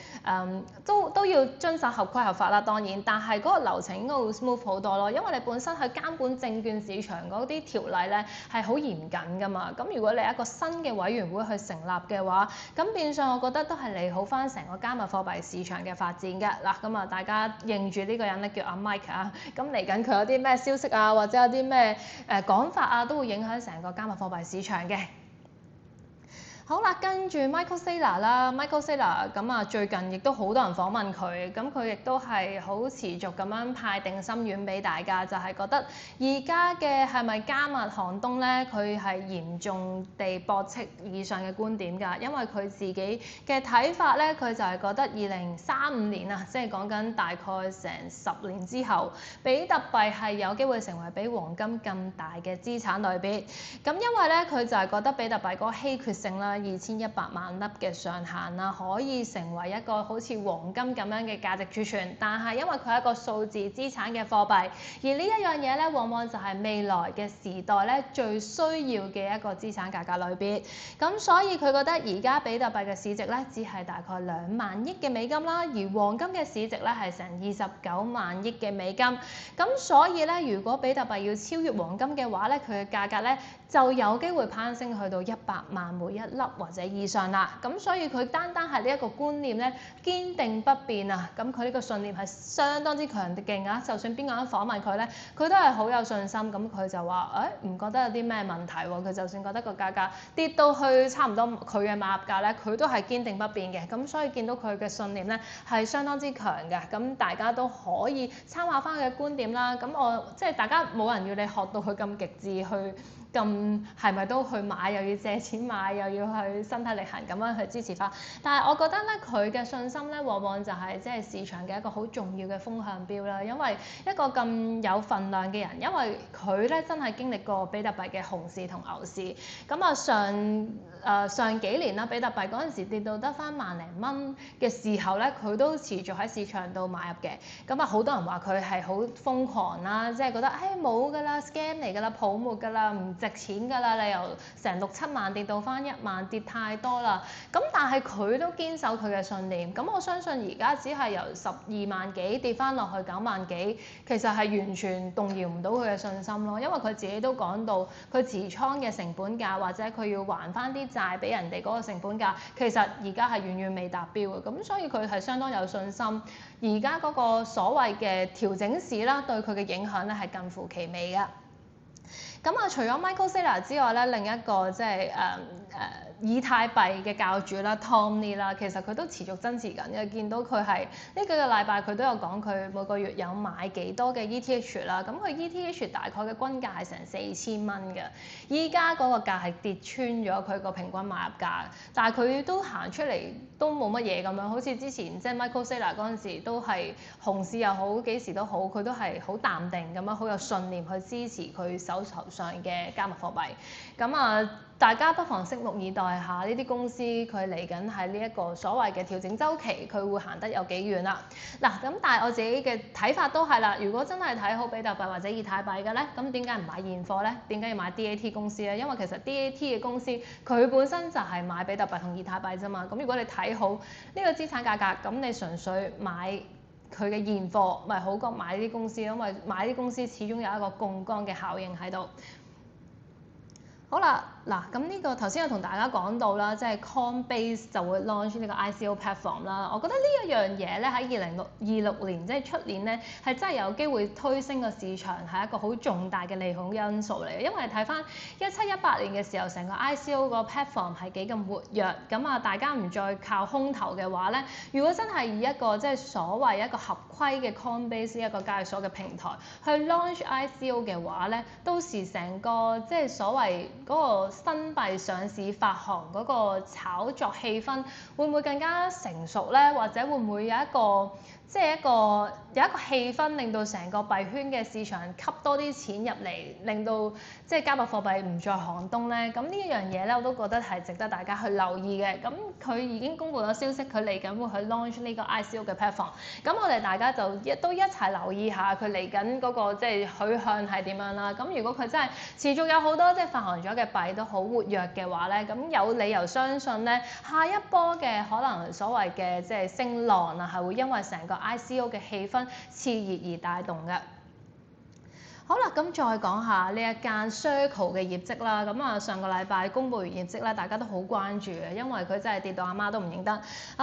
都要遵守合規合法啦，當然，但係嗰個流程應該會 smooth 好多咯，因為你本身去監管證券市場嗰啲條例咧係好嚴謹㗎嘛。咁如果你有一個新嘅委員會去成立嘅話，咁變相我覺得都係利好翻成個加密貨幣市場嘅發展嘅。嗱，咁啊大家認住呢個人咧叫阿 Mike 啊，咁嚟緊佢有啲咩消息啊，或者有啲咩講法啊，都會影響成個加密貨幣市場嘅。好啦，跟住 Michael Saylor 啦 ，Michael Saylor 咁啊，最近亦都好多人訪問佢，咁佢亦都係好持續咁樣派定心丸俾大家，就係覺得而家嘅係咪加密寒冬咧，佢係嚴重地駁斥以上嘅觀點㗎，因為佢自己嘅睇法咧，佢就係覺得2035年啊，即係講緊大概成10年之後，比特幣係有機會成為比黃金咁大嘅資產類別。咁因為咧，佢就係覺得比特幣嗰個稀缺性啦。啦，2100萬粒嘅上限啦，可以成為一個好似黃金咁樣嘅價值儲存。但係因為佢係一個數字資產嘅貨幣，而呢一樣嘢咧，往往就係未來嘅時代咧最需要嘅一個資產價格類別。咁所以佢覺得而家比特幣嘅市值咧只係大概2萬億嘅美金啦，而黃金嘅市值咧係成29萬億嘅美金。咁所以咧，如果比特幣要超越黃金嘅話咧，佢嘅價格咧就有機會攀升去到100萬每一粒或者以上啦。咁所以佢單係呢一個觀念咧堅定不變啊。咁佢呢個信念係相當之強勁啊。就算邊個人訪問佢咧，佢都係好有信心。咁佢就話唔覺得有啲咩問題喎。佢就算覺得個價格跌到去差唔多佢嘅買入價咧，佢都係堅定不變嘅。咁所以見到佢嘅信念咧係相當之強嘅。咁大家都可以參考翻佢嘅觀點啦。咁我即係大家冇人要你學到佢咁極致去。咁係咪都去買，又要借錢買，又要去身體力行咁樣去支持翻？但係我覺得咧，佢嘅信心咧，往往就係即係市場嘅一個好重要嘅風向標啦。因為一個咁有份量嘅人，因為佢咧真係經歷過比特幣嘅熊市同牛市。咁啊上幾年啦，比特幣嗰陣時跌到得翻萬零蚊嘅時候咧，佢都持續喺市場度買入嘅。咁啊，好多人話佢係好瘋狂啦，即係覺得冇㗎啦 ，scam 嚟㗎啦，泡沫㗎啦，唔值錢㗎啦，你由成6、7萬跌到翻1萬，跌太多啦。咁但係佢都堅守佢嘅信念。咁我相信而家只係由12萬幾跌翻落去9萬幾，其實係完全動搖唔到佢嘅信心咯。因為佢自己都講到，佢持倉嘅成本價或者佢要還翻啲債俾人哋嗰個成本價，其實而家係遠遠未達標嘅。咁所以佢係相當有信心。而家嗰個所謂嘅調整市啦，對佢嘅影響咧係近乎其微嘅。咁啊，除咗 Michael Saylor 之外咧，另一個即係以太幣嘅教主啦 Tom Lee 啦，其實佢都持續增持緊嘅。見到佢係呢幾個禮拜佢都有講佢每個月有買幾多嘅 ETH 啦。咁佢 ETH 大概嘅均價係成4000蚊嘅，依家嗰個價係跌穿咗佢個平均買入價，但係佢都行出嚟都冇乜嘢咁樣，好似之前即係 Michael Saylor 嗰陣時都係熊市又好幾時都好，佢都係好淡定咁樣，好有信念去支持佢手頭上嘅加密貨幣。咁啊，大家不妨拭目以待下呢啲公司佢嚟緊喺呢一個所謂嘅調整週期，佢會行得有幾遠啦。嗱，咁但係我自己嘅睇法都係啦，如果真係睇好比特幣或者以太幣嘅咧，咁點解唔買現貨咧？點解要買 DAT 公司咧？因為其實 DAT 嘅公司佢本身就係買比特幣同以太幣啫嘛。咁如果你睇好呢個資產價格，咁你純粹買佢嘅現貨，咪好過買呢啲公司，因為買啲公司始終有一個槓桿嘅效應喺度。好啦，嗱咁呢個頭先有同大家講到啦，即係 Coinbase 就會 launch 呢個 ICO platform 啦。我覺得呢一樣嘢咧喺2026年即係出年咧係真係有機會推升個市場，係一個好重大嘅利好因素嚟嘅。因為睇翻17-18年嘅時候，成個 ICO 個 platform 係幾咁活躍，咁啊大家唔再靠空頭嘅話咧，如果真係以一個即係所謂一個合規嘅 Coinbase 一個交易所嘅平台去 launch ICO 嘅話咧，到時成個即係所謂嗰個新幣上市發行嗰個炒作氣氛會唔會更加成熟咧？或者會唔會有一個即係有一個氣氛，令到成個幣圈嘅市場吸多啲錢入嚟，令到即係加密貨幣唔再寒冬咧？咁呢一樣嘢咧，我都覺得係值得大家去留意嘅。咁佢已經公布咗消息，佢嚟緊會去 launch 呢個 ICO 嘅 platform。咁我哋大家就都一齊留意下佢嚟緊嗰個即係取向係點樣啦。咁如果佢真係持續有好多即係發行咗嘅幣都好活躍嘅話咧，咁有理由相信咧，下一波嘅可能所謂嘅即係升浪啊，係會因為成個ICO 嘅氣氛熾熱而帶動嘅。好啦，咁再講下呢一間 Circle 嘅業績啦。咁啊，上個禮拜公佈完業績咧，大家都好關注嘅，因為佢真係跌到阿媽都唔認得。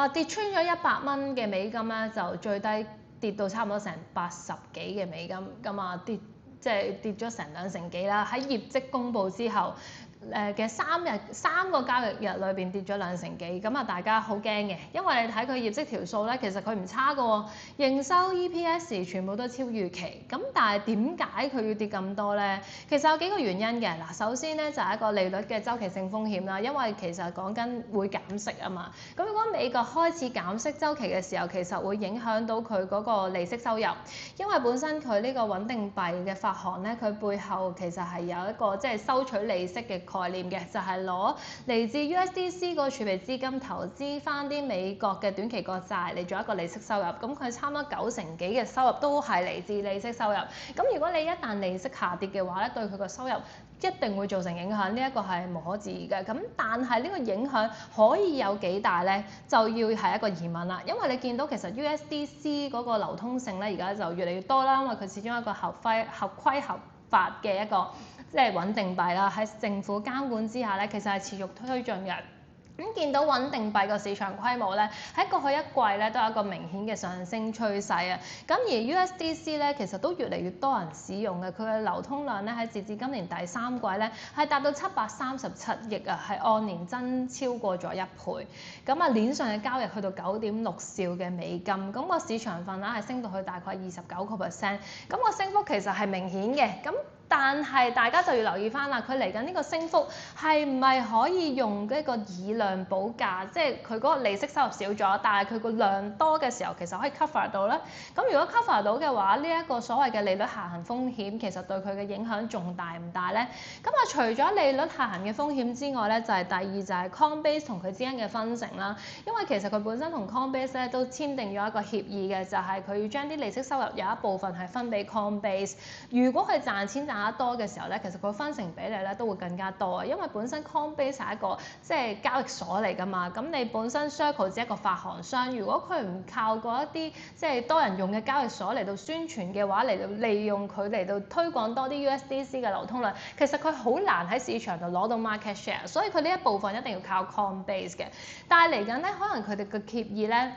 跌穿咗100蚊嘅美金咧，就最低跌到差唔多成80幾嘅美金。咁啊跌咗成2成幾啦。喺業績公佈之後，嘅3個交易日裏邊跌咗2成幾，咁啊大家好驚嘅，因為你睇佢業績條數咧，其實佢唔差㗎喎，營收 EPS 全部都超預期，咁但係點解佢要跌咁多咧？其實有幾個原因嘅。嗱，首先咧就係一個利率嘅周期性風險啦，因為其實講緊會減息啊嘛，咁如果美國開始減息週期嘅時候，其實會影響到佢嗰個利息收入，因為本身佢呢個穩定幣嘅發行咧，佢背後其實係有一個即係收取利息嘅概念嘅，就係攞嚟自 USDC 個儲備資金投資翻啲美國嘅短期國債嚟做一個利息收入。咁佢差唔多90%幾嘅收入都係嚟自利息收入。咁如果你一旦利息下跌嘅話咧，對佢個收入一定會造成影響，呢一個係無可置疑嘅。咁但係呢個影響可以有幾大咧，就要係一個疑問啦。因為你見到其實 USDC 嗰個流通性咧，而家就越嚟越多啦，因為佢始終一個合規合法嘅一個即係穩定幣啦，喺政府監管之下咧，其實係持續推進嘅。咁見到穩定幣個市場規模咧，喺過去一季咧都有一個明顯嘅上升趨勢啊。咁而 USDC 咧其實都越嚟越多人使用嘅，佢嘅流通量咧喺截至今年第三季咧係達到737億啊，係按年增超過咗1倍。咁啊，鏈上嘅交易去到9.6兆嘅美金，咁個市場份額係升到去大概29%。咁個升幅其實係明顯嘅。咁但係大家就要留意翻啦，佢嚟緊呢個升幅係唔係可以用一個以量補價，即係佢嗰個利息收入少咗，但係佢個量多嘅時候其實可以 cover 到咧。咁如果 cover 到嘅話，呢一個所謂嘅利率下行風險其實對佢嘅影響仲大唔大咧？咁啊，除咗利率下行嘅風險之外咧，就係第二就係 Coinbase 同佢之間嘅分成啦。因為其實佢本身同 Coinbase 咧都簽訂咗一個協議嘅，就係佢要將啲利息收入有一部分係分俾 Coinbase。如果佢賺錢賺得多嘅時候咧，其實佢分成比例咧都會更加多啊，因為本身 Coinbase 係一個即係交易所嚟㗎嘛，咁你本身 Circle 只係一個發行商，如果佢唔靠嗰一啲即係多人用嘅交易所嚟到宣傳嘅話，嚟到利用佢嚟到推廣多啲 USDC 嘅流通量，其實佢好難喺市場度攞到 market share， 所以佢呢一部分一定要靠 Coinbase 嘅。但係嚟緊咧，可能佢哋嘅協議咧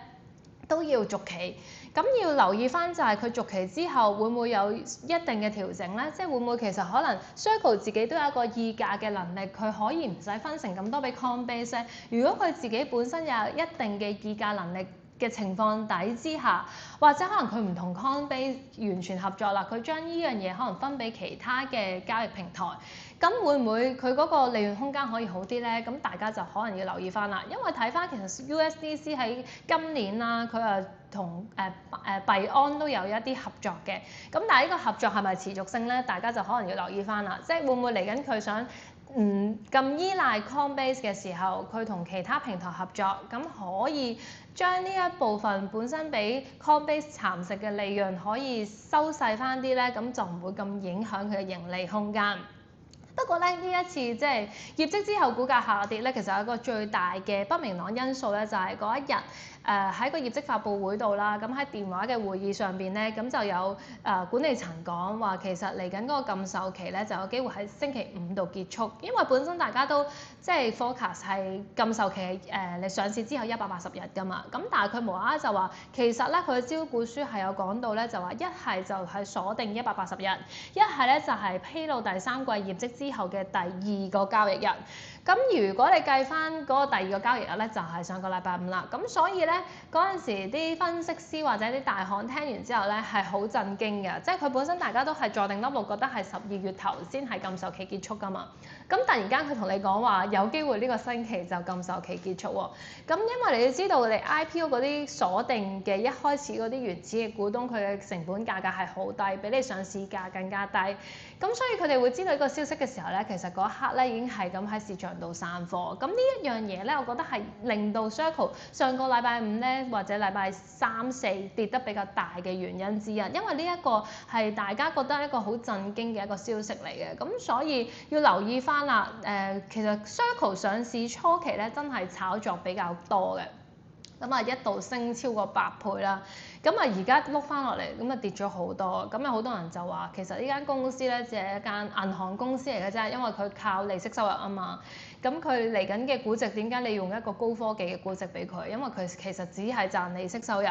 都要續期。咁要留意翻就係佢續期之後會唔會有一定嘅調整咧？即係會唔會其實可能 Circle 自己都有一個議價嘅能力，佢可以唔使分成咁多俾 Coinbase 咧？如果佢自己本身有一定嘅議價能力嘅情況底之下，或者可能佢唔同 Coinbase 完全合作啦，佢將呢樣嘢可能分俾其他嘅交易平台，咁會唔會佢嗰個利潤空間可以好啲咧？咁大家就可能要留意翻啦，因為睇翻其實 USDC 喺今年啦，佢同幣安都有一啲合作嘅，咁但係呢個合作係咪持續性咧？大家就可能要留意翻啦，即係會唔會嚟緊佢想咁依賴 Coinbase 嘅時候，佢同其他平台合作，咁可以將呢一部分本身俾 Coinbase 蠶食嘅利潤可以收細翻啲咧，咁就唔會咁影響佢嘅盈利空間。不過咧，呢一次即係業績之後股價下跌咧，其實有一個最大嘅不明朗因素咧，就係嗰一日喺個業績發佈會度啦，咁喺電話嘅會議上邊咧，咁就有管理層講話，其實嚟緊嗰個禁售期咧就有機會喺星期5度結束，因為本身大家都即係 forecast 係禁售期你上市之後180日㗎嘛，咁但係佢無啦啦就話，其實咧佢嘅招股書係有講到咧，就話一係就係鎖定180日，一係咧就係披露第三季業績之後嘅第2個交易日。咁如果你計翻嗰個第2個交易日咧，就係上個禮拜5啦。咁所以咧嗰陣時啲分析師或者啲大行聽完之後咧係好震驚嘅，即係佢本身大家都係坐定粒六，覺得係12月頭先係禁售期結束㗎嘛。咁突然間佢同你講話有機會呢個星期就禁售期結束喎。咁因為你要知道你 IPO 嗰啲鎖定嘅一開始嗰啲原始嘅股東，佢嘅成本價格係好低，比你上市價更加低。咁所以佢哋會知道呢個消息嘅時候咧，其實嗰一刻咧已經係咁喺市場度散貨。咁呢一樣嘢咧，我覺得係令到 Circle 上個禮拜5咧或者禮拜3、4跌得比較大嘅原因之一，因為呢一個係大家覺得一個好震驚嘅一個消息嚟嘅。咁所以要留意翻啦。其實 Circle 上市初期咧真係炒作比較多嘅。咁啊一度升超過8倍啦，咁啊而家碌翻落嚟，咁啊跌咗好多，咁有好多人就話其實呢間公司咧只係一間銀行公司嚟嘅啫，因為佢靠利息收入啊嘛，咁佢嚟緊嘅估值點解你用一個高科技嘅估值俾佢？因為佢其實只係賺利息收入，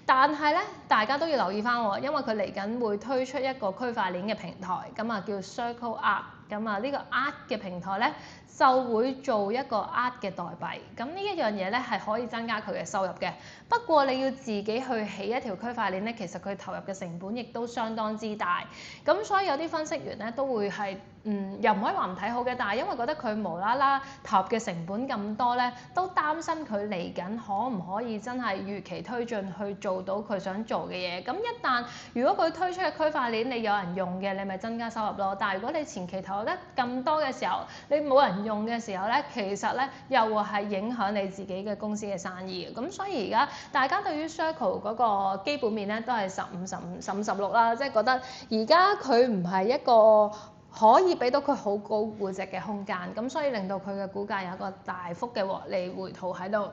但係咧大家都要留意翻喎，因為佢嚟緊會推出一個區塊鏈嘅平台，咁啊叫 Circle Arc，咁啊呢個 Arc 嘅平台咧就會做一個 Arc 嘅代幣，咁呢一樣嘢咧係可以增加佢嘅收入嘅。不過你要自己去起一條區塊鏈咧，其實佢投入嘅成本亦都相當之大。咁所以有啲分析員咧都會係又唔可以話唔睇好嘅，但係因為覺得佢無啦啦投入嘅成本咁多咧，都擔心佢嚟緊可唔可以真係如期推進去做到佢想做嘅嘢。咁一旦如果佢推出嘅區塊鏈你有人用嘅，你咪增加收入咯。但係如果你前期投入得咁多嘅時候，你冇人用嘅時候咧，其實咧又會係影響你自己嘅公司嘅生意嘅。咁所以而家大家對於 Circle 嗰個基本面咧都係15、16啦，即係覺得而家佢唔係一個可以俾到佢好高估值嘅空間，咁所以令到佢嘅股價有一個大幅嘅獲利回吐喺度。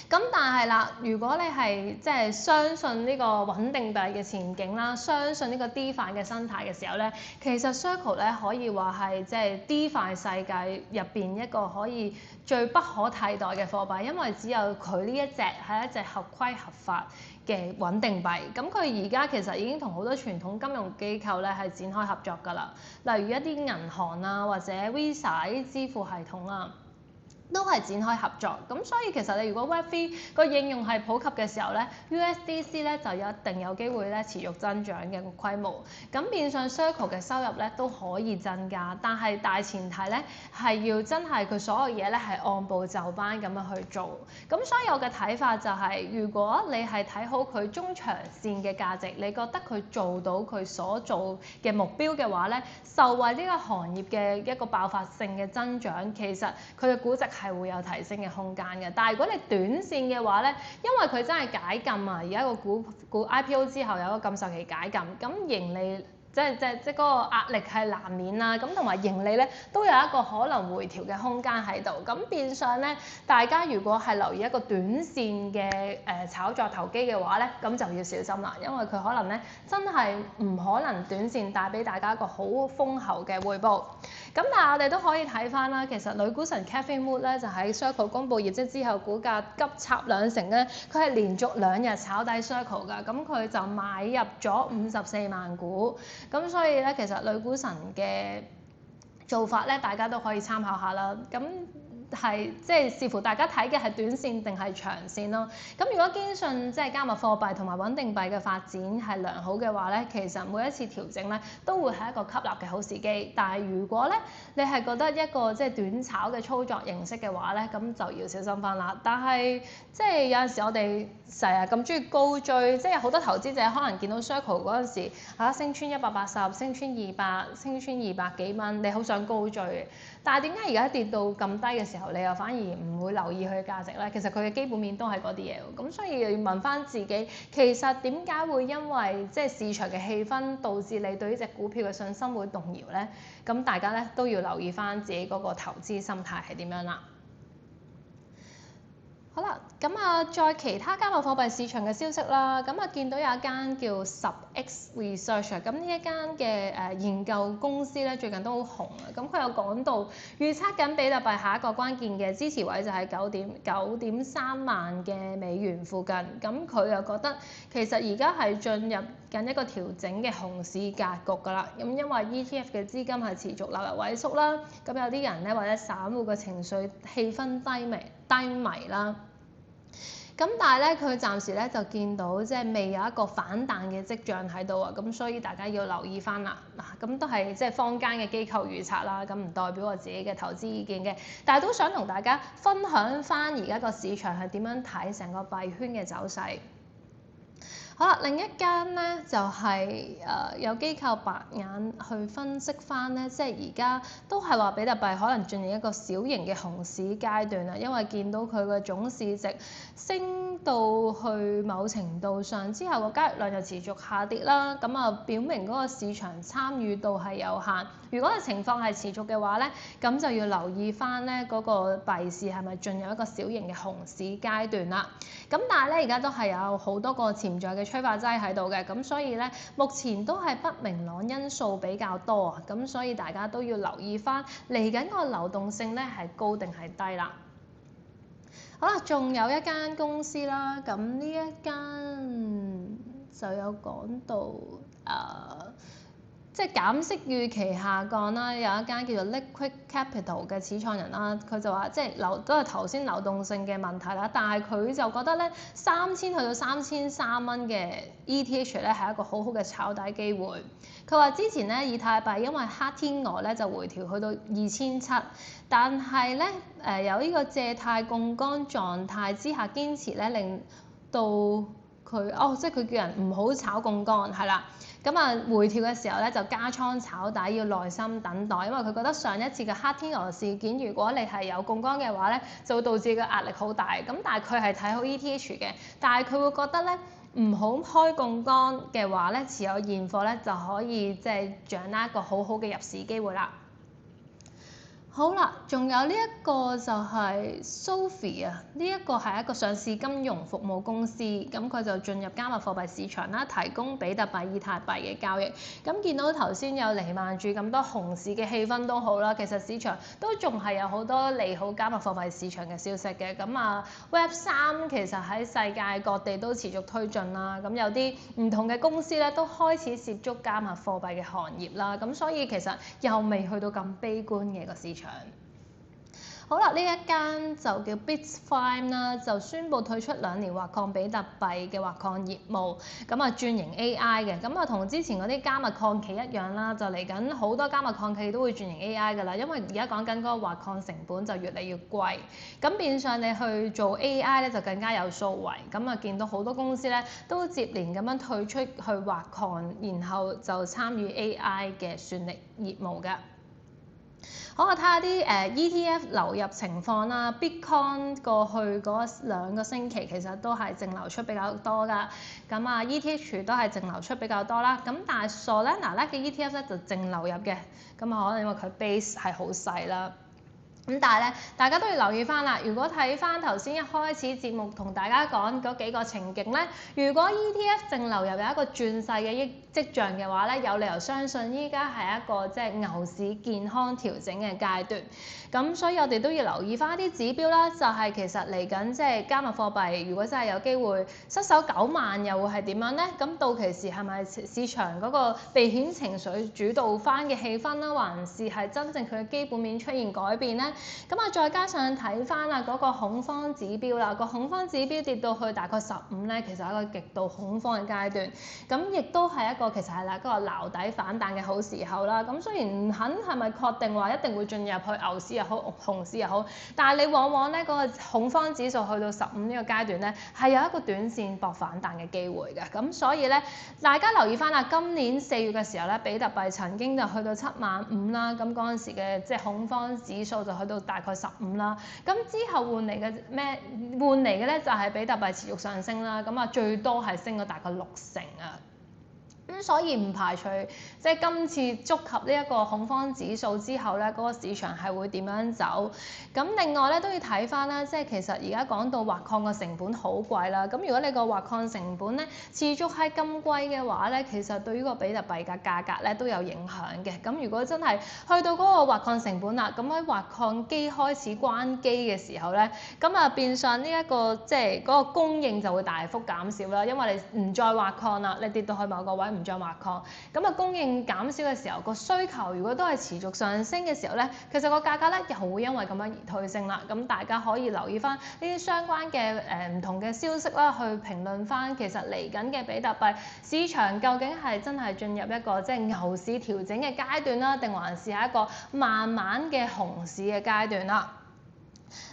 咁但係啦，如果你係即係相信呢個穩定幣嘅前景啦，相信呢個 DeFi 嘅生態嘅時候咧，其實 Circle 咧可以話係即係 DeFi 世界入邊一個可以最不可替代嘅貨幣，因為只有佢呢一隻係一隻合規合法嘅穩定幣。咁佢而家其實已經同好多傳統金融機構咧係展開合作㗎啦，例如一啲銀行啊或者 Visa 啲支付系統啊，都係展開合作，咁所以其實你如果 Web3 個應用係普及嘅時候咧 ，USDC 咧就一定有機會咧持續增長嘅個規模，咁變相 Circle 嘅收入咧都可以增加，但係大前提咧係要真係佢所有嘢咧係按部就班咁樣去做，咁所以我嘅睇法就係，如果你係睇好佢中長線嘅價值，你覺得佢做到佢所做嘅目標嘅話咧，受惠呢個行業嘅一個爆發性嘅增長，其實佢嘅估值係會有提升嘅空間嘅，但係如果你短線嘅話咧，因為佢真係解禁啊，而家個股 IPO 之後有個禁售期解禁，咁盈利即嗰個壓力係難免啦，咁同埋盈利咧都有一個可能回調嘅空間喺度，咁變相咧大家如果係留意一個短線嘅炒作投機嘅話咧，咁就要小心啦，因為佢可能咧真係唔可能短線帶俾大家一個好豐厚嘅回報。咁但係我哋都可以睇翻啦，其實女股神 Cathie Wood 咧就喺 Circle 公佈業績之後，股價急插2成咧，佢係連續2日炒低 Circle 㗎，咁佢就買入咗54萬股，咁所以咧其實女股神嘅做法咧，大家都可以參考下啦。咁係即係視乎大家睇嘅係短線定係長線咯。咁如果堅信即係加密貨幣同埋穩定幣嘅發展係良好嘅話咧，其實每一次調整咧都會係一個吸納嘅好時機。但係如果咧你係覺得一個即係短炒嘅操作形式嘅話咧，咁就要小心翻啦。但係即係有陣時我哋成日咁中意高追，即係好多投資者可能見到 Circle 嗰陣時升穿180、升穿200、升穿200幾蚊，你好想高追。但係點解而家跌到咁低嘅時候，你又反而唔會留意佢嘅價值咧？其實佢嘅基本面都係嗰啲嘢喎，咁所以要問翻自己，其實點解會因為即係市場嘅氣氛導致你對呢隻股票嘅信心會動搖咧？咁大家咧都要留意翻自己嗰個投資心態係點樣啦。好啦，咁再其他加密貨幣市場嘅消息啦，咁見到有一間叫10X Research，咁呢一間嘅研究公司咧最近都好紅啊，咁佢有講到預測緊比特幣下一個關鍵嘅支持位就係9.3萬嘅美元附近，咁佢又覺得其實而家係進入緊一個調整嘅熊市格局㗎啦，咁因為 ETF 嘅資金係持續流入萎縮啦，咁有啲人咧或者散戶嘅情緒氣氛低迷啦。咁但係咧，佢暫時咧就見到即係未有一個反彈嘅跡象喺度啊，咁所以大家要留意翻啦。嗱，咁都係即係坊間嘅機構預測啦，咁唔代表我自己嘅投資意見嘅，但係都想同大家分享翻而家個市場係點樣睇成個幣圈嘅走勢。好啦，另一間咧就係有機構白眼去分析翻咧，即係而家都係話比特幣可能進入一個小型嘅熊市階段啦，因為見到佢嘅總市值升到去某程度上之後，個交易量就持續下跌啦，咁表明嗰個市場參與度係有限。如果個情況係持續嘅話咧，咁就要留意翻咧嗰個幣市係咪進入一個小型嘅熊市階段啦。咁但係咧而家都係有好多個潛在嘅催化劑喺度嘅，咁所以咧目前都係不明朗因素比較多啊，咁所以大家都要留意翻嚟緊個流動性咧係高定係低啦。好啦，仲有一間公司啦，咁呢一間就有講到即係減息預期下降啦，有一間叫做 Liquid Capital 嘅始創人啦，佢就話即係都係頭先流動性嘅問題啦，但係佢就覺得咧3000去到3300蚊嘅 ETH 咧係一個好好嘅炒底機會。佢話之前咧以太幣因為黑天鵝咧就回調去到2700，但係咧有呢個借貸槓桿狀態之下堅持咧令到佢即係佢叫人唔好炒槓桿係啦。咁啊回調嘅時候咧就加倉炒底，要耐心等待，因為佢覺得上一次嘅黑天鵝事件，如果你係有槓桿嘅話咧，就會導致個壓力好大。咁但係佢係睇好 ETH 嘅，但係佢會覺得咧唔好開槓桿嘅話咧，持有現貨咧就可以即係掌握一個好好嘅入市機會啦。好啦，仲有呢一個就係 Sophie 啊，呢一個係一個上市金融服務公司，咁佢就進入加密貨幣市場啦，提供比特幣、以太幣嘅交易。咁見到頭先有瀰漫住咁多熊市嘅氣氛都好啦，其實市場都仲係有好多利好加密貨幣市場嘅消息嘅。咁啊 Web3 其實喺世界各地都持續推進啦，咁有啲唔同嘅公司咧都開始涉足加密貨幣嘅行業啦，咁所以其實又未去到咁悲觀嘅個市場。好啦，呢一間就叫 Bitfine 啦，就宣布退出2年挖礦比特幣嘅挖礦業務，咁啊轉型 AI 嘅，咁啊同之前嗰啲加密礦企一樣啦，就嚟緊好多加密礦企都會轉型 AI 㗎啦，因為而家講緊嗰個挖礦成本就越嚟越貴，咁變相你去做 AI 咧就更加有數為，咁啊見到好多公司咧都接連咁樣退出去挖礦，然後就參與 AI 嘅算力業務㗎。好，我睇下啲ETF 流入情況啦。Bitcoin 過去嗰2個星期其實都係淨流出比較多㗎。咁啊 ETH 都係淨流出比較多啦。咁但係 Solana 咧嘅 ETF 咧就淨流入嘅。咁啊可能因為佢 base 係好細啦。咁但係咧，大家都要留意翻啦。如果睇翻頭先一開始節目同大家講嗰幾個情景咧，如果 ETF 淨流入有一個轉勢嘅跡象嘅話咧，有理由相信依家係一個即係牛市健康調整嘅階段。咁所以我哋都要留意翻一啲指標啦，就係其實嚟緊即係加密貨幣，如果真係有機會失守9萬，又會係點樣咧？咁到期時係咪市場嗰個避險情緒主導翻嘅氣氛啦，還是係真正佢嘅基本面出現改變咧？咁啊，再加上睇翻啊嗰個恐慌指標啦，個恐慌指標跌到去大概15咧，其實係一個極度恐慌嘅階段。咁亦都係一個其實係嗰個撈底反彈嘅好時候啦。咁雖然唔肯係咪確定話一定會進入去牛市又好，熊市又好，但係你往往咧嗰個恐慌指數去到15呢個階段咧，係有一個短線搏反彈嘅機會嘅。咁所以咧，大家留意翻啦，今年4月嘅時候咧，比特幣曾經就去到75000啦，咁嗰陣時嘅即係恐慌指數就去到大概15啦。咁之後換嚟嘅咧就係比特幣持續上升啦，咁啊最多係升咗大概60%啊。咁所以唔排除即係今次觸及呢一個恐慌指數之後咧，嗰個市場係會點樣走？咁另外咧都要睇翻啦，即係其實而家講到挖礦個成本好貴啦。咁如果你個挖礦成本咧持續係咁貴嘅話咧，其實對於個比特幣嘅價格咧都有影響嘅。咁如果真係去到嗰個挖礦成本啦，咁喺挖礦機開始關機嘅時候咧，咁啊變相呢一個即係嗰個供應就會大幅減少啦，因為你唔再挖礦啦，你跌到去某個位唔再挖礦，咁啊供應減少嘅時候，個需求如果都係持續上升嘅時候咧，其實個價格咧又會因為咁樣而推升啦。咁大家可以留意翻呢啲相關嘅唔同嘅消息啦，去評論翻其實嚟緊嘅比特幣市場究竟係真係進入一個即係牛市調整嘅階段啦，定還是係一個慢慢嘅熊市嘅階段啦？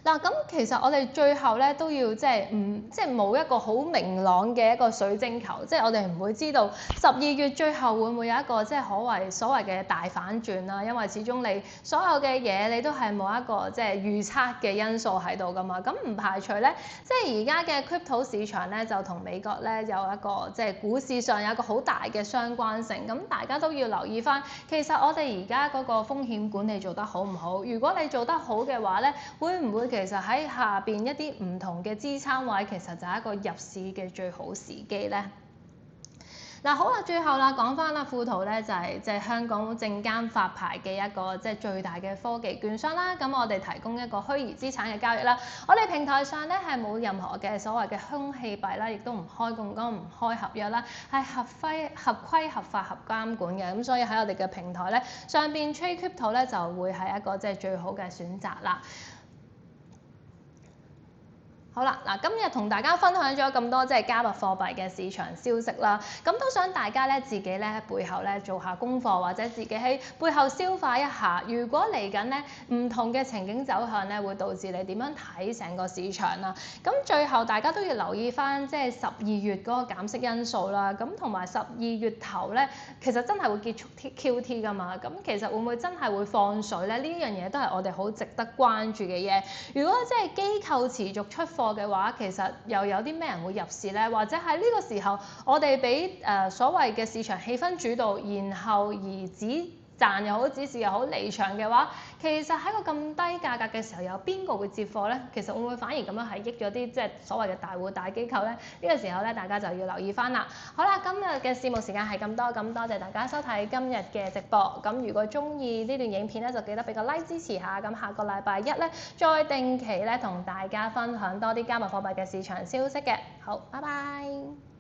嗱，咁其實我哋最後咧都要即係冇一個好明朗嘅一個水晶球，即係我哋唔會知道12月最後會唔會有一個即係所謂嘅大反轉啦，因為始終你所有嘅嘢你都係冇一個即係預測嘅因素喺度噶嘛，咁唔排除咧，即係而家嘅 crypto 市場咧就同美國咧有一個即係股市上有一個好大嘅相關性，咁大家都要留意翻，其實我哋而家嗰個風險管理做得好唔好？如果你做得好嘅話咧，會唔會其實喺下邊一啲唔同嘅支撐位，其實就係一個入市嘅最好時機咧？嗱好啦，最後啦，講翻啦，富途咧就係即係香港證監發牌嘅一個即係最大嘅科技券商啦。咁我哋提供一個虛擬資產嘅交易啦。我哋平台上咧係冇任何嘅所謂嘅空氣幣啦，亦都唔開槓桿、唔開合約啦，係合規、合法、合監管嘅。咁所以喺我哋嘅平台咧上邊 trade crypto 咧就會係一個即係最好嘅選擇啦。好啦，嗱，今日同大家分享咗咁多即係加密貨幣嘅市場消息啦，咁都想大家咧自己咧喺背後咧做下功課，或者自己喺背後消化一下。如果嚟緊咧唔同嘅情景走向咧，會導致你點樣睇成個市場啦。咁最後大家都要留意翻即係12月嗰個減息因素啦。咁同埋12月頭咧，其實真係會結束 QT 㗎嘛。咁其實會唔會真係會放水咧？呢樣嘢都係我哋好值得關注嘅嘢。如果即係機構持續出貨嘅話，其實又有啲咩人會入市咧？或者喺呢個時候，我哋俾所謂嘅市場氣氛主導，然後而止賺又好，止蝕又好離場嘅話，其實喺個咁低價格嘅時候，有邊個會接貨咧？其實會唔會反而咁樣係益咗啲即係所謂嘅大戶大機構咧？呢個時候咧，大家就要留意翻啦。好啦，今日嘅節目時間係咁多，咁多謝大家收睇今日嘅直播。咁如果中意呢段影片咧，就記得俾個 like 支持下。咁下個禮拜一咧，再定期咧同大家分享多啲加密貨幣嘅市場消息嘅。好，拜拜。